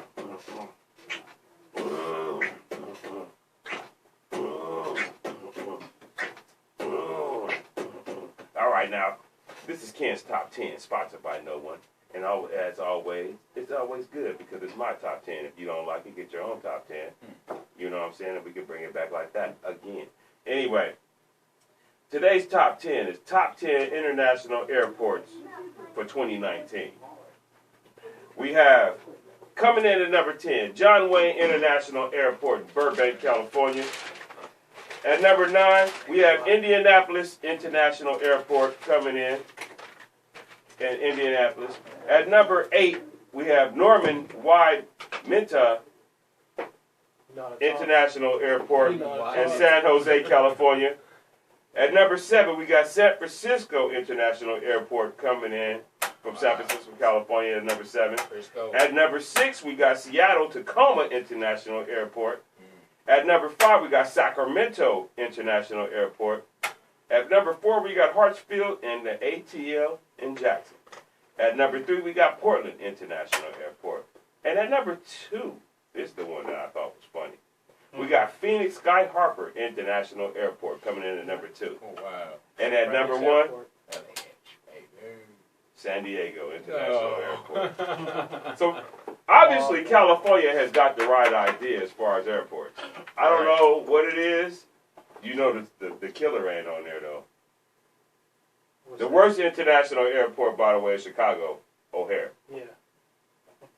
All right, now, this is Ken's Top 10, sponsored by no one. And as always, it's always good because it's my top 10. If you don't like it, get your own top 10. You know what I'm saying? And we can bring it back like that again. Anyway, today's top 10 is top 10 international airports for 2019. We have, coming in at number 10, John Wayne International Airport, Burbank, California. At number 9, We have Indianapolis International Airport coming in Indianapolis. At number 8, we have Norman Wide Minta International Airport in San Jose, California. At number 7, we got San Francisco International Airport coming in from San Francisco, California at number 7. At number 6, we got Seattle Tacoma International Airport. At number 5, we got Sacramento International Airport. At number 4, we got Hartsfield and the ATL in Jackson. At number 3, we got Portland International Airport. And at number 2, this is the one that I thought was funny. We got Phoenix Sky Harbor International Airport coming in at number 2. Oh, wow. And at number 1, San Diego International Airport. So obviously California has got the right idea as far as airports. I don't know what it is. You know the killer ain't on there though. The worst international airport, by the way, is Chicago O'Hare. Yeah.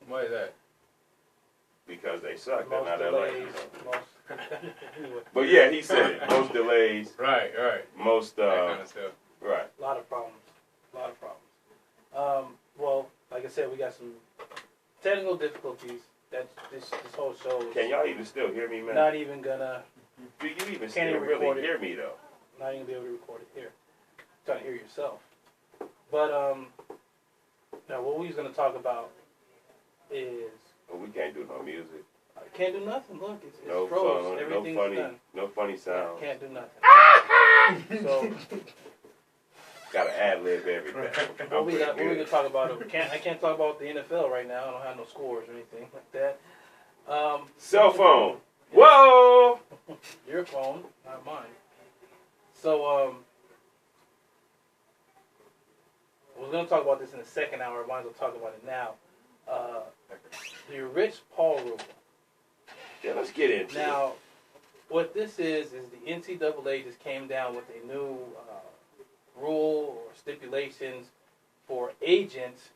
Why is that? Because they suck. They're not LA. Anyway. But yeah, he said it. Most delays. Right. Most that kind of stuff. right. A lot of problems. Well, like I said, we got some technical difficulties. That this whole show is Can y'all even still hear me, man? not even gonna. Do you even Can't still even really record it. hear me though? Not even gonna be able to record it here. Trying to hear yourself. But now what we was gonna talk about is Well, we can't do no music. I can't do nothing. Look, it's No froze. fun. Everything's done. No funny sounds. Can't do nothing. So Gotta ad-lib everything. what we gonna talk about? I can't talk about the NFL right now. I don't have no scores or anything like that. Cell phone. Whoa! Your phone, not mine. So we're gonna talk about this in the second hour. I might as well talk about it now. The Rich Paul rule. Yeah, let's get into it. Now, what this is the NCAA just came down with a new rule or stipulations for agents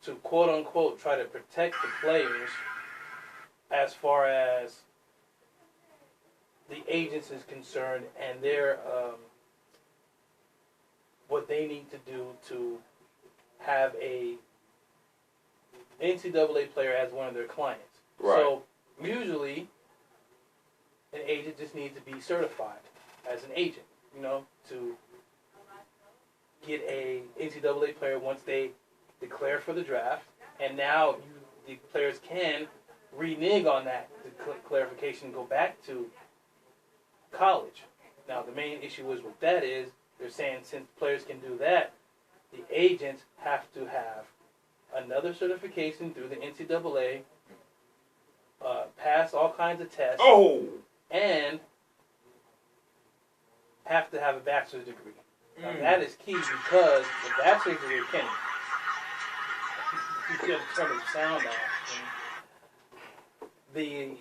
to quote unquote try to protect the players as far as the agents is concerned and their what they need to do to have a NCAA player as one of their clients. Right. So usually an agent just needs to be certified as an agent, to get a NCAA player once they declare for the draft, and now the players can renege on that clarification and go back to college. Now the main issue is with that is they're saying since players can do that, the agents have to have another certification through the NCAA, pass all kinds of tests, and have to have a bachelor's degree. Now that is key because the bachelor's degree can you have to turn the sound off. The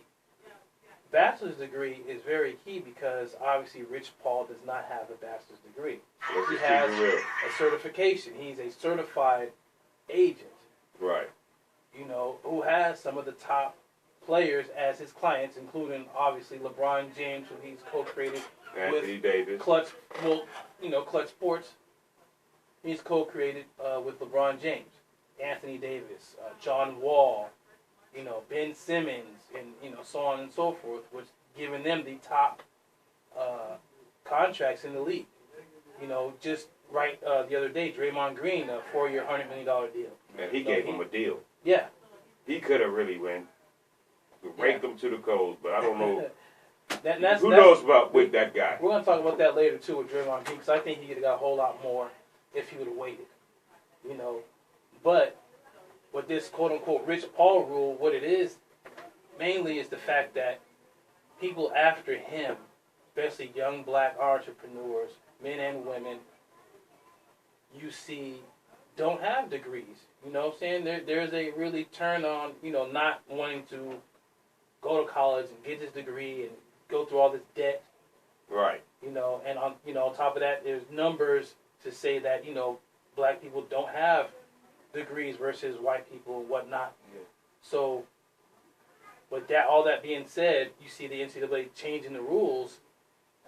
bachelor's degree is very key because obviously Rich Paul does not have a bachelor's degree. He has a certification. He's a certified agent. Right. Who has some of the top players as his clients, including obviously LeBron James, who he's co-created Anthony with Davis. Clutch Sports. He's co-created with LeBron James, Anthony Davis, John Wall, Ben Simmons, and so on and so forth, which giving them the top contracts in the league. Just the other day, Draymond Green, a 4-year, $100 million deal. Man, he gave him a deal. Yeah. He could have really raked him to the coals, but I don't know. Who knows about with that guy? We're going to talk about that later, too, with Draymond Green, because I think he could have got a whole lot more if he would have waited. But with this quote-unquote Rich Paul rule, what it is mainly is the fact that people after him, especially young black entrepreneurs, men and women, you see don't have degrees. There's a really turn on, not wanting to go to college and get his degree and go through all this debt. Right. And on top of that, there's numbers to say that, black people don't have degrees versus white people and whatnot. Yeah. So, with that, all that being said, you see the NCAA changing the rules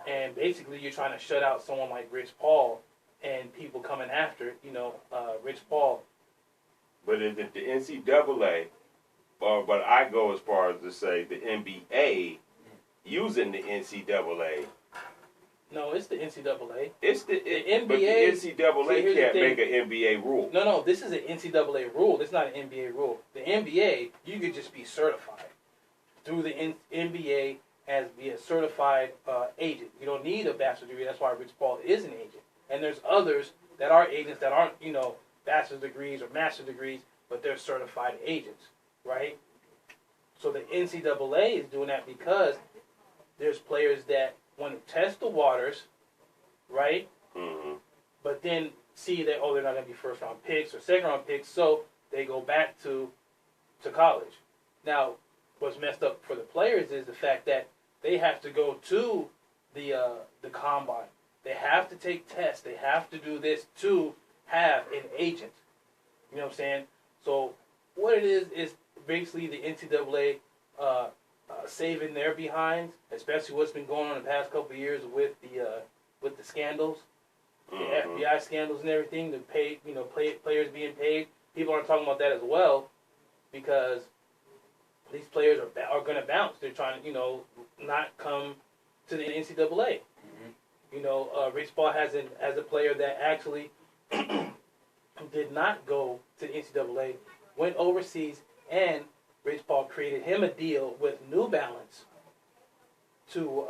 And basically, you're trying to shut out someone like Rich Paul and people coming after, Rich Paul. But is it the NCAA, but I go as far as to say the NBA using the NCAA? No, it's the NCAA. It's the NBA. But the NCAA See, can't make an NBA rule. No, this is an NCAA rule. It's not an NBA rule. The NBA, you could just be certified through the NBA as be a certified agent. You don't need a bachelor's degree. That's why Rich Paul is an agent. And there's others that are agents that aren't, bachelor's degrees or master's degrees, but they're certified agents, right? So the NCAA is doing that because there's players that want to test the waters, right? Mm-hmm. But then see that, they're not going to be first-round picks or second-round picks, so they go back to college. Now, what's messed up for the players is the fact that they have to go to the combine. They have to take tests. They have to do this to have an agent. You know what I'm saying? So what it is basically the NCAA saving their behinds, especially what's been going on in the past couple of years with the scandals, the FBI scandals and everything. The players being paid. People aren't talking about that as well because these players are going to bounce. They're trying to not come to the NCAA. Rich Paul as a player that actually did not go to the NCAA, went overseas, and Rich Paul created him a deal with New Balance to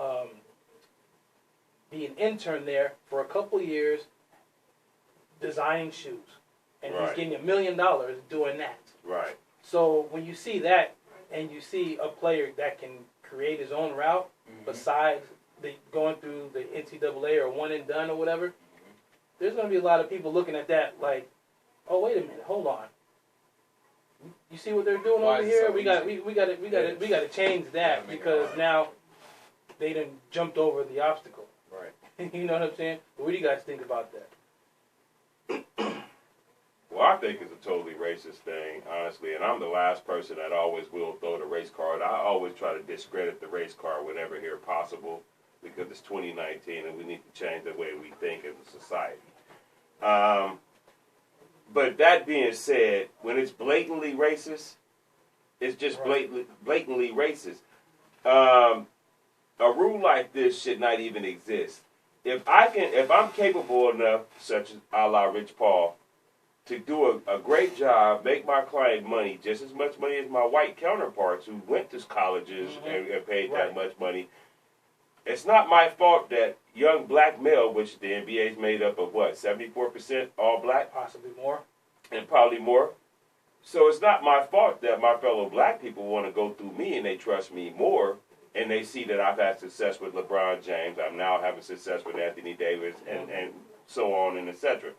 be an intern there for a couple years designing shoes. And he's getting $1 million doing that. Right. So when you see that and you see a player that can create his own route besides going through the NCAA or one and done or whatever, there's going to be a lot of people looking at that like, oh, wait a minute, hold on. You see what they're doing over here? We got to change that because now they done jumped over the obstacle. Right. You know what I'm saying? But what do you guys think about that? Well, I think it's a totally racist thing, honestly, and I'm the last person that always will throw the race card. I always try to discredit the race card whenever here possible because it's 2019 and we need to change the way we think as a society. But that being said, when it's blatantly racist, it's just blatantly racist. A rule like this should not even exist. If I'm capable enough, such as a la Rich Paul, to do a great job, make my client money, just as much money as my white counterparts who went to colleges and paid that much money, it's not my fault that young black male, which the NBA is made up of 74% all black? Possibly more. And probably more. So it's not my fault that my fellow black people want to go through me and they trust me more and they see that I've had success with LeBron James, I'm now having success with Anthony Davis and so on and etc.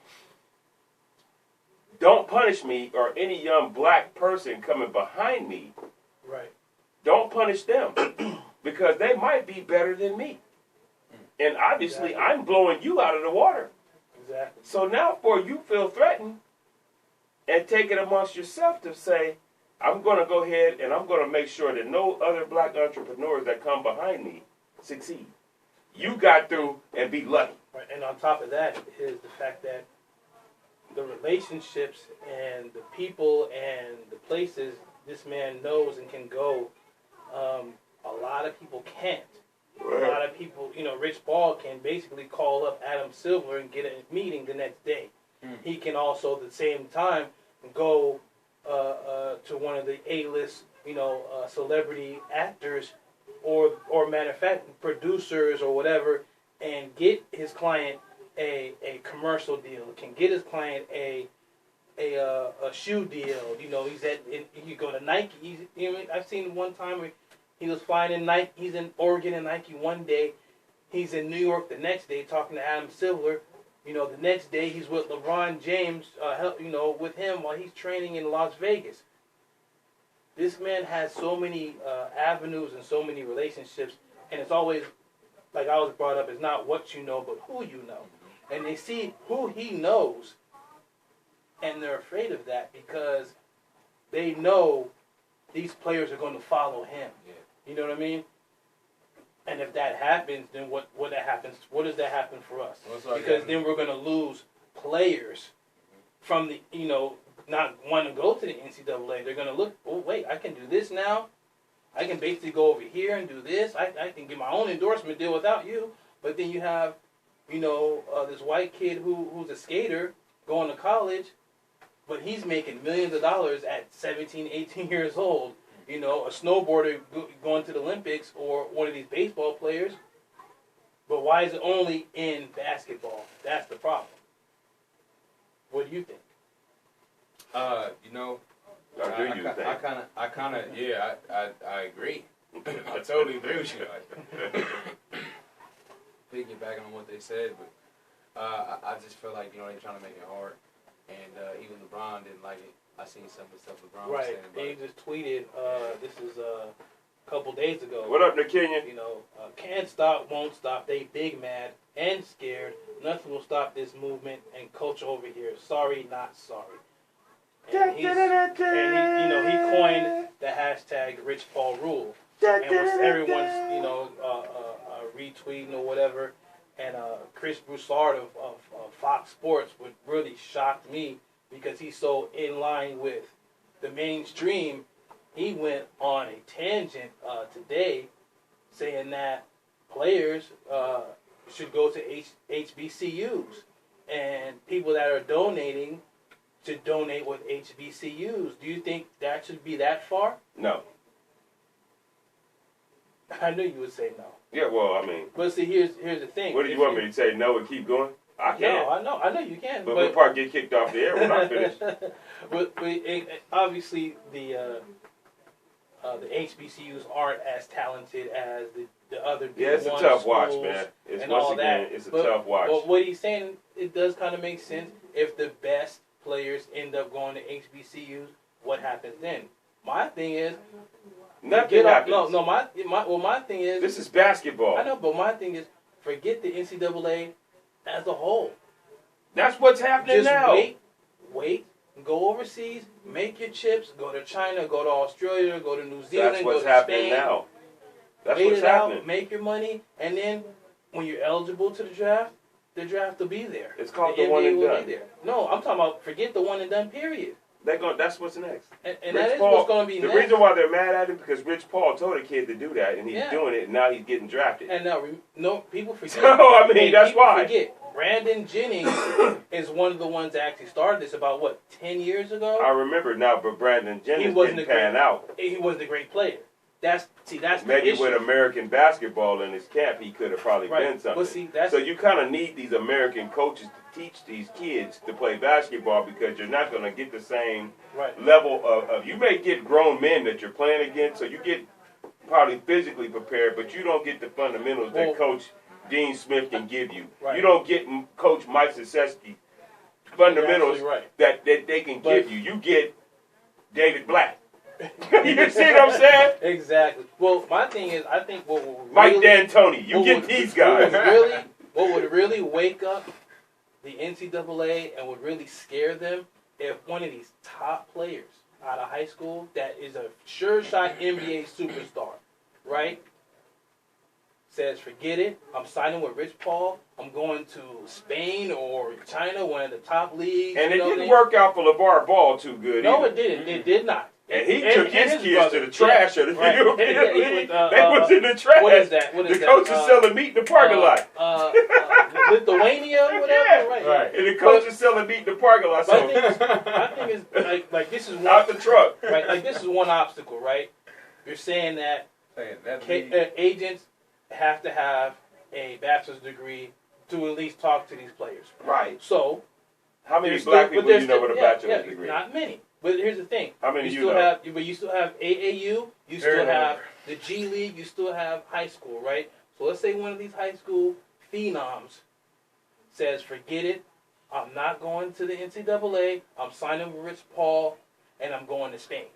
Don't punish me or any young black person coming behind me. Right. Don't punish them because they might be better than me. And obviously I'm blowing you out of the water. Exactly. So now for you feel threatened and take it amongst yourself to say, I'm going to go ahead and I'm going to make sure that no other black entrepreneurs that come behind me succeed. You got through and be lucky. Right. And on top of that is the fact that the relationships and the people and the places this man knows and can go, a lot of people can't. Right. A lot of people, Rich Paul can basically call up Adam Silver and get a meeting the next day. He can also, at the same time, go to one of the A-list, celebrity actors or matter of fact, producers or whatever, and get his client a commercial deal. Can get his client a shoe deal. You go to Nike. I've seen one time where he was flying in Nike. He's in Oregon and Nike one day. He's in New York the next day talking to Adam Silver. The next day he's with LeBron James, with him while he's training in Las Vegas. This man has so many avenues and so many relationships, and it's always, like I was brought up, it's not what you know, but who you know. And they see who he knows, and they're afraid of that because they know these players are going to follow him. You know what I mean? And if that happens, then what that happens? What does that happen for us? Because then we're going to lose players from the not want to go to the NCAA. They're going to look. Oh wait, I can do this now. I can basically go over here and do this. I can get my own endorsement deal without you. But then you have, this white kid who's a skater going to college, but he's making millions of dollars at 17, 18 years old. A snowboarder going to the Olympics, or one of these baseball players. But why is it only in basketball? That's the problem. What do you think? I agree. I totally agree with you. Piggyback on what they said, but I just feel like they're trying to make it hard, and even LeBron didn't like it. I seen some of the stuff LeBron was saying about He just tweeted. This is a couple days ago. What up, Nikenyan? Can't stop, won't stop. They big mad and scared. Nothing will stop this movement and culture over here. Sorry, not sorry. And he coined the hashtag Rich Paul Rule, and everyone's retweeting or whatever. And Chris Broussard of Fox Sports would really shocked me because he's so in line with the mainstream. He went on a tangent today, saying that players should go to HBCUs, and people that are donating to donate with HBCUs. Do you think that should be that far? No. I knew you would say no. Yeah, well, I mean. But see, here's the thing. What do you want me to say? No and keep going? I can. No, I know you can. But we'll probably get kicked off the air when I finish. but obviously the HBCUs aren't as talented as the other. Yeah, it's a tough watch, man. It's a tough watch. But what he's saying, it does kind of make sense. If the best players end up going to HBCUs, what happens then? My thing is, nothing happens. My thing is, this is basketball. I know, but my thing is, forget the NCAA as a whole. That's what's happening now. Wait, go overseas, make your chips, go to China, go to Australia, go to New Zealand, That's what's go to happening Spain. now. That's wait what's it happening. out, make your money, and then when you're eligible to the draft will be there. It's called the the one NBA and will done. be there. No, I'm talking about forget the one and done period. That's what's next. And that is what's going to be the next. The reason why they're mad at him because Rich Paul told a kid to do that, and he's doing it, and now he's getting drafted. And now, people forget. So, I mean, that's why. Forget. Brandon Jennings is one of the ones that actually started this about, 10 years ago? I remember now, but Brandon Jennings didn't pan out. He wasn't a great player. That's maybe the issue. with American basketball in his camp, he could have probably been something. But see, so you kind of need these American coaches to teach these kids to play basketball because you're not going to get the same level of. You may get grown men that you're playing against, so you get probably physically prepared, but you don't get the fundamentals that Coach Dean Smith can give you. You don't get Coach Mike Krzyzewski fundamentals that they can give you. You get David Black. You see what I'm saying? Exactly. Well, my thing is, I think what will Mike D'Antoni. You get these guys. What would really wake up the NCAA and would really scare them if one of these top players out of high school that is a sure shot NBA superstar, right? Says, forget it. I'm signing with Rich Paul. I'm going to Spain or China, one of the top leagues. And it didn't work out for LeVar Ball too good. No, either. it didn't. It did not. And he took his kids to the trash of the European League. They was in the trash. What is that? The coach is selling meat in the parking lot. Lithuania, whatever. Right. And the coach is selling meat in the parking lot. So I think it's like this is one out the truck. Right. Like this is one obstacle, right? You're saying that agents have to have a bachelor's degree to at least talk to these players. Right. So how many black people do you know with a bachelor's degree? Not many. But here's the thing. How many you still have AAU, you still have the G League, you still have high school, right? So let's say one of these high school phenoms says, forget it, I'm not going to the NCAA, I'm signing with Rich Paul, and I'm going to Spain.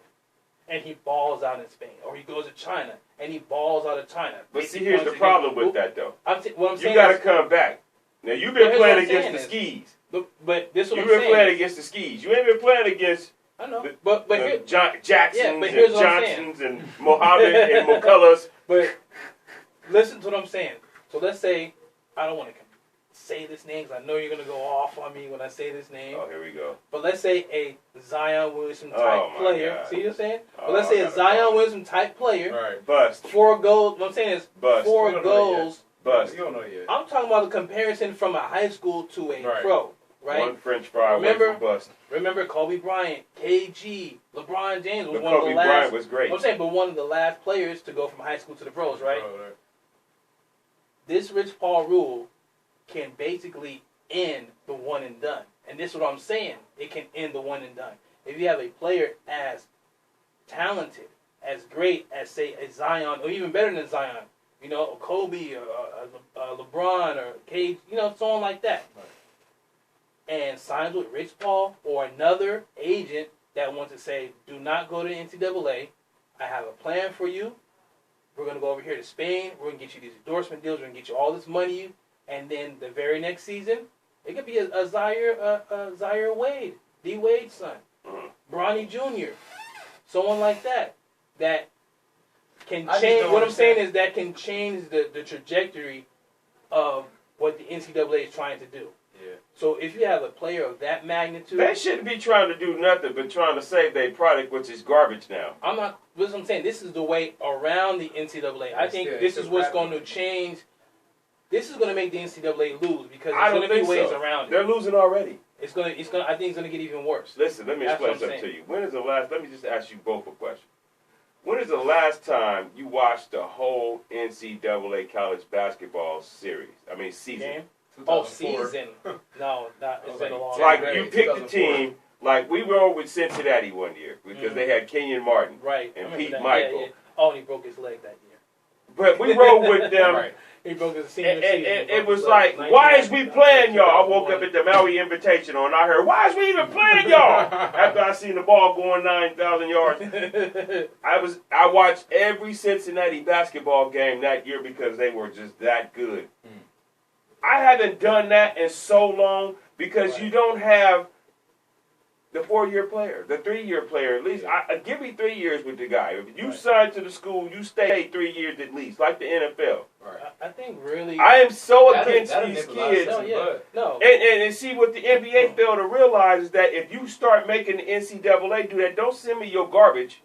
And he balls out in Spain. Or he goes to China, and he balls out of China. But see, here's the problem with that, though. What I'm saying you got to come back. Now, you've been playing against the skis. But this is what I'm saying. You've been playing against the skis. You ain't been playing against... I know, but Jacksons and Johnsons and Mohammed and McCullers. But listen to what I'm saying. So let's say, I don't want to say this name because I know you're going to go off on me when I say this name. Oh, here we go. But let's say a Zion Williamson type player. God. See what I'm saying? But let's say a Zion Williamson type player. Right. Bust. 4 goals. What I'm saying is Bust. 4 goals. Bust. You don't know yet. I'm talking about the comparison from a high school to a pro. Right? One French fry away from bust. Remember Kobe Bryant, KG, LeBron James was but one Kobe of the last. Bryant was great. I'm saying, but one of the last players to go from high school to the pros, right? Right. This Rich Paul rule can basically end the one and done. And this is what I'm saying. It can end the one and done. If you have a player as talented, as great as, say, a Zion, or even better than Zion, you know, Kobe, or LeBron, or KG, you know, so on like that. Right. And signs with Rich Paul or another agent that wants to say, do not go to the NCAA. I have a plan for you. We're going to go over here to Spain. We're going to get you these endorsement deals. We're going to get you all this money. And then the very next season, it could be a Zaire Wade, D. Wade's son, Bronny Jr., someone like that, that can change. What I'm saying is that can change the trajectory of what the NCAA is trying to do. Yeah. So if you have a player of that magnitude, they shouldn't be trying to do nothing but trying to save their product, which is garbage now. I'm not. What I'm saying, this is the way around the NCAA. I think this is what's going to change. This is going to make the NCAA lose because there's going to be ways around it. They're losing already. It's going. I think it's going to get even worse. Listen, let me explain something to you. When is the last? Let me just ask you both a question. When is the last time you watched the whole NCAA college basketball series? I mean, season. Game? Oh, season. No, it's been a long time. Like, you picked the team. Like, we were with Cincinnati one year because they had Kenyon Martin and Pete Michael. Yeah. Oh, he broke his leg that year. But we rode with them. Right. He broke his senior season. It was like, why is we playing y'all? I woke up at the Maui Invitational and I heard, why is we even playing y'all? After I seen the ball going 9,000 yards. I watched every Cincinnati basketball game that year because they were just that good. I haven't done that in so long because you don't have the 4-year player, the 3-year player at least. Give me 3 years with the guy. If you sign to the school, you stay 3 years at least, like the NFL. Right. I think really... I am so against these kids. No. And see, what the NBA failed to realize is that if you start making the NCAA do that, don't send me your garbage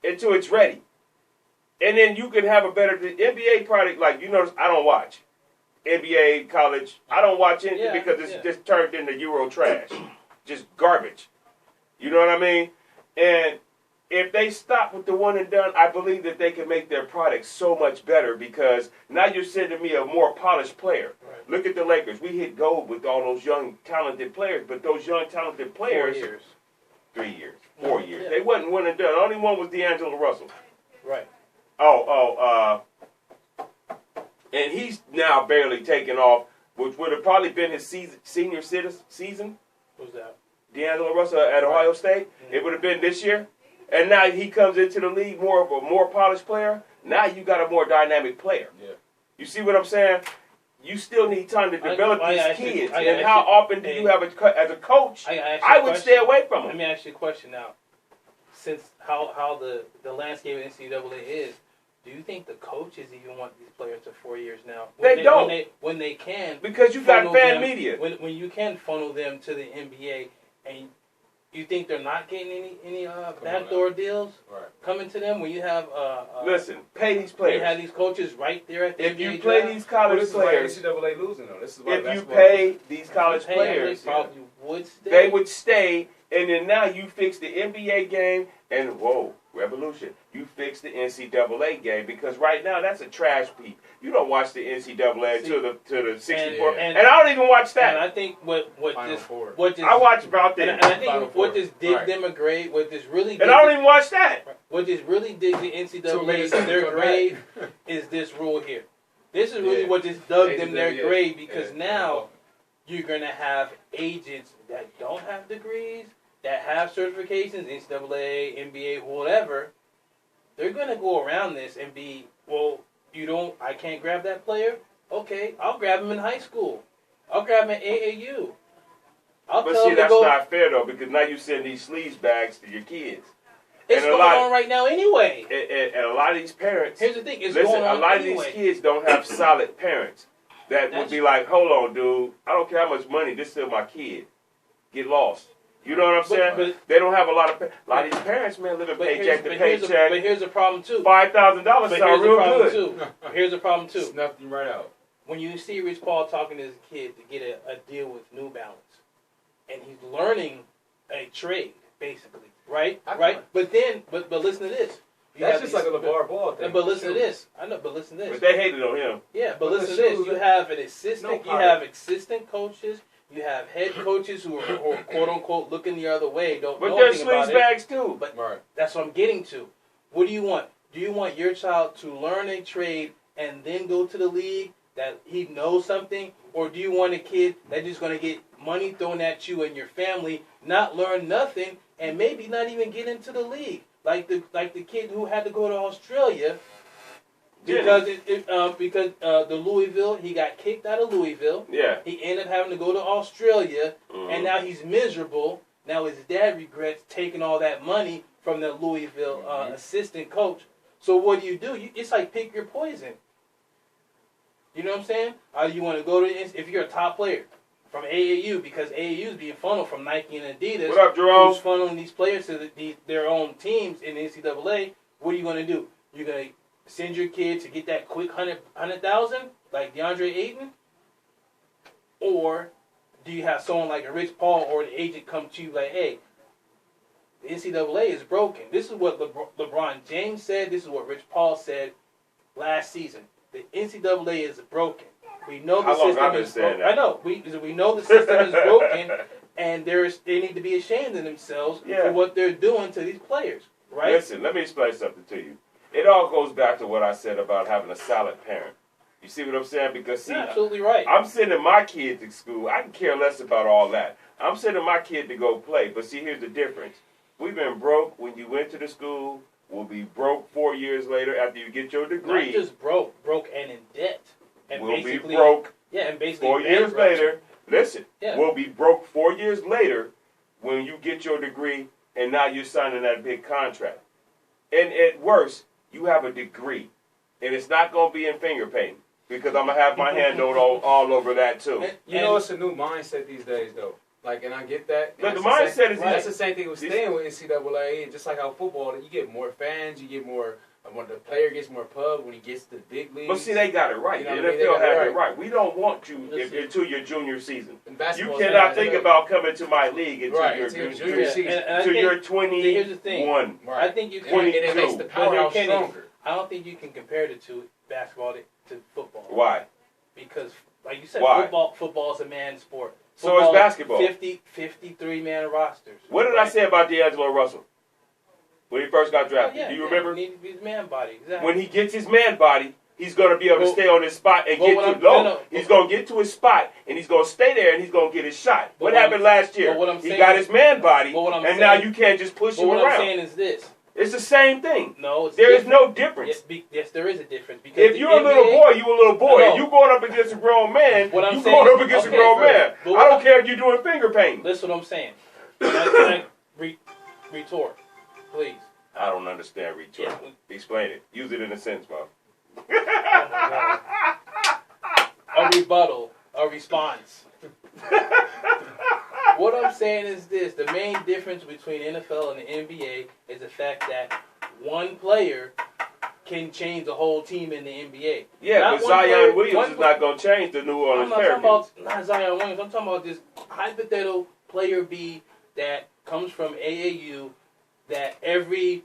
until it's ready. And then you can have a better... The NBA product, like, you notice, I don't watch NBA, college. I don't watch anything because it's just turned into Euro trash. Just garbage. You know what I mean? And if they stop with the one and done, I believe that they can make their product so much better because now you're sending me a more polished player. Right. Look at the Lakers. We hit gold with all those young, talented players, but those young, talented players... 4 years. 3 years. 4 years. Yeah. They wasn't one and done. The only one was D'Angelo Russell. Right. And he's now barely taken off, which would have probably been his senior season. What's that? D'Angelo Russell at Ohio State. Mm-hmm. It would have been this year. And now he comes into the league more of a more polished player. Now you got a more dynamic player. Yeah. You see what I'm saying? You still need time to develop these kids. And how often do you have, as a coach, I would stay away from them. Let me ask you a question now. Since how the landscape of NCAA is, do you think the coaches even want these players to 4 years now? They don't. When they can. Because you got fan media. When you can funnel them to the NBA, and you think they're not getting any backdoor deals coming to them when you have... Listen, pay these players. You have these coaches right there at the NBA If you play these college players... This is why NCAA losing, though. This is why if you pay these college players, they probably would stay. They would stay, and then now you fix the NBA game, and whoa, revolution. You fix the NCAA game because right now that's a trash heap. You don't watch the NCAA to the 64, and I don't even watch that. And I think what this I watch about that. And I think what this did them a grade, what this really did, and I don't even watch that. What this really did the NCAA their grade is this rule here. This is really what just dug them their grade because now you're gonna have agents that don't have degrees, that have certifications, NCAA, NBA, whatever. They're gonna go around this and be, well, I can't grab that player? Okay, I'll grab him in high school. I'll grab him at AAU. But see, that's not fair, though, because now you send these sleaze bags to your kids. It's going on right now anyway. And a lot of these parents. Here's the thing. It's listen, going on a lot anyway. of these kids don't have solid parents that would be like, hold on, dude. I don't care how much money. This is still my kid. Get lost. You know what I'm saying? But they don't have a lot of these parents, man, living paycheck to paycheck. But here's the problem too. $5,000 sound real good. Here's the problem too. Snuffed him right out. When you see Rich Paul talking to his kid to get a deal with New Balance, and he's learning a trade, basically, right? Right. But listen to this. That's just like a LeVar Ball thing. But listen to this. I know. But listen to this. But they hated on him. Yeah. But listen to this. You have an assistant. You have assistant coaches. You have head coaches who are quote unquote looking the other way. Don't know anything about it. But they're sleazebags too. But that's what I'm getting to. What do you want? Do you want your child to learn a trade and then go to the league that he knows something, or do you want a kid that's just going to get money thrown at you and your family, not learn nothing, and maybe not even get into the league? Like the kid who had to go to Australia because the Louisville, he got kicked out of Louisville. Yeah. He ended up having to go to Australia, and now he's miserable. Now his dad regrets taking all that money from the Louisville assistant coach. So what do? It's like pick your poison. You know what I'm saying? Either you want to go to if you're a top player from AAU, because AAU is being funneled from Nike and Adidas. What up, Jerome? Who's funneling these players to their own teams in the NCAA? What are you going to do? You're going to send your kid to get that quick 100,000 like DeAndre Ayton, or do you have someone like a Rich Paul or the agent come to you like, hey, the NCAA is broken. This is what LeBron James said. This is what Rich Paul said last season. The NCAA is broken. We know the system is broken. I know. We know the system is broken, and they need to be ashamed of themselves for what they're doing to these players. Right? Listen, let me explain something to you. It all goes back to what I said about having a solid parent. You see what I'm saying? Because see, absolutely right. I'm sending my kid to school. I can care less about all that. I'm sending my kid to go play. But see, here's the difference. We've been broke when you went to the school. We'll be broke 4 years later after you get your degree. Not just broke and in debt. And we'll be broke. Yeah, and basically 4 years later. Listen, yeah. We'll be broke 4 years later when you get your degree, and now you're signing that big contract. And at worst, you have a degree, and it's not going to be in finger painting because I'm gonna have my hand all over that too. You know, it's a new mindset these days, though. Like, and I get that. But the mindset is that's the same thing with staying with NCAA, and just like how football, you get more fans, you get more. When the player gets more pub when he gets to the big leagues. But see, they got it right. You know the NFL has it right. We don't want you until your junior season. You cannot think about coming to my league until your junior season. Until you're 21. Here's the thing. I think you can. 22. And it makes the powerhouse stronger. I don't think you can compare the two, basketball to football. Why? Because, like you said, football is a man's sport. So is basketball. 53-man rosters. What did I say about D'Angelo Russell when he first got drafted? Do you remember? He needs his man body. Exactly. When he gets his man body, he's going to be able to stay on his spot and get to he's going to get to his spot, and he's going to stay there, and he's going to get his shot. What happened last year? He got his man body, and now you can't just push him around. What I'm saying is this. It's the same thing. No, there is no difference. Yes, there is a difference. Because if you're a little boy, you're a little boy. No. You going up against a grown man, you going up against a grown man. I don't care if you're doing finger painting. Listen what I'm saying. Can I retort, please? I don't understand retort. Yeah. Explain it. Use it in a sentence, Mom. A rebuttal. A response. What I'm saying is this. The main difference between NFL and the NBA is the fact that one player can change the whole team in the NBA. Yeah, but Zion Williams is not going to change the New Orleans Pelicans. I'm not talking about Zion Williams. I'm talking about this hypothetical player B that comes from AAU that every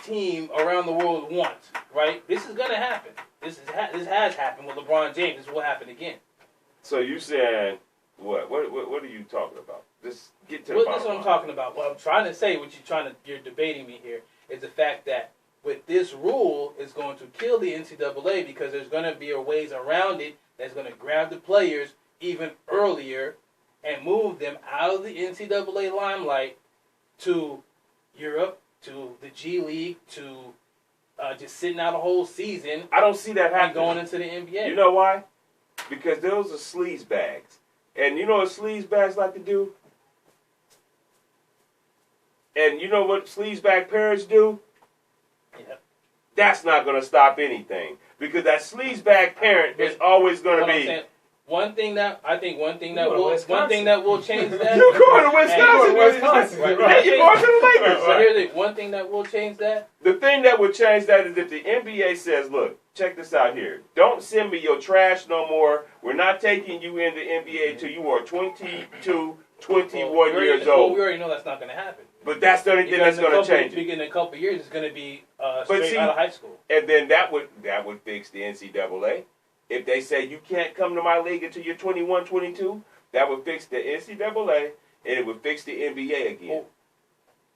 team around the world wants, right? This is going to happen. This has happened with LeBron James. This will happen again. So you saying what? What are you talking about? Just get to the bottom line. This is what I'm talking about. What I'm trying to say, you're debating me here, is the fact that with this rule, it's going to kill the NCAA because there's going to be ways around it that's going to grab the players even earlier and move them out of the NCAA limelight to Europe, to the G League, to just sitting out a whole season. I don't see that happening. And going into the NBA. You know why? Because those are sleaze bags. And you know what sleaze bags like to do? And you know what sleazeback parents do? Yep. That's not going to stop anything. Because that sleazeback parent is always going to be... One thing that will change that. You're going to Wisconsin. Right. You're going to the Lakers. So here's one thing that will change that. The thing that would change that is if the NBA says, look, check this out here. Don't send me your trash no more. We're not taking you in the NBA until you are 22, 21 years old. Well, we already know that's not going to happen. But that's the only thing that's going to change it. In a couple of years, it's going to be straight out of high school. And then that would fix the NCAA. If they say you can't come to my league until you're 21, 22, that would fix the NCAA, and it would fix the NBA again. Well,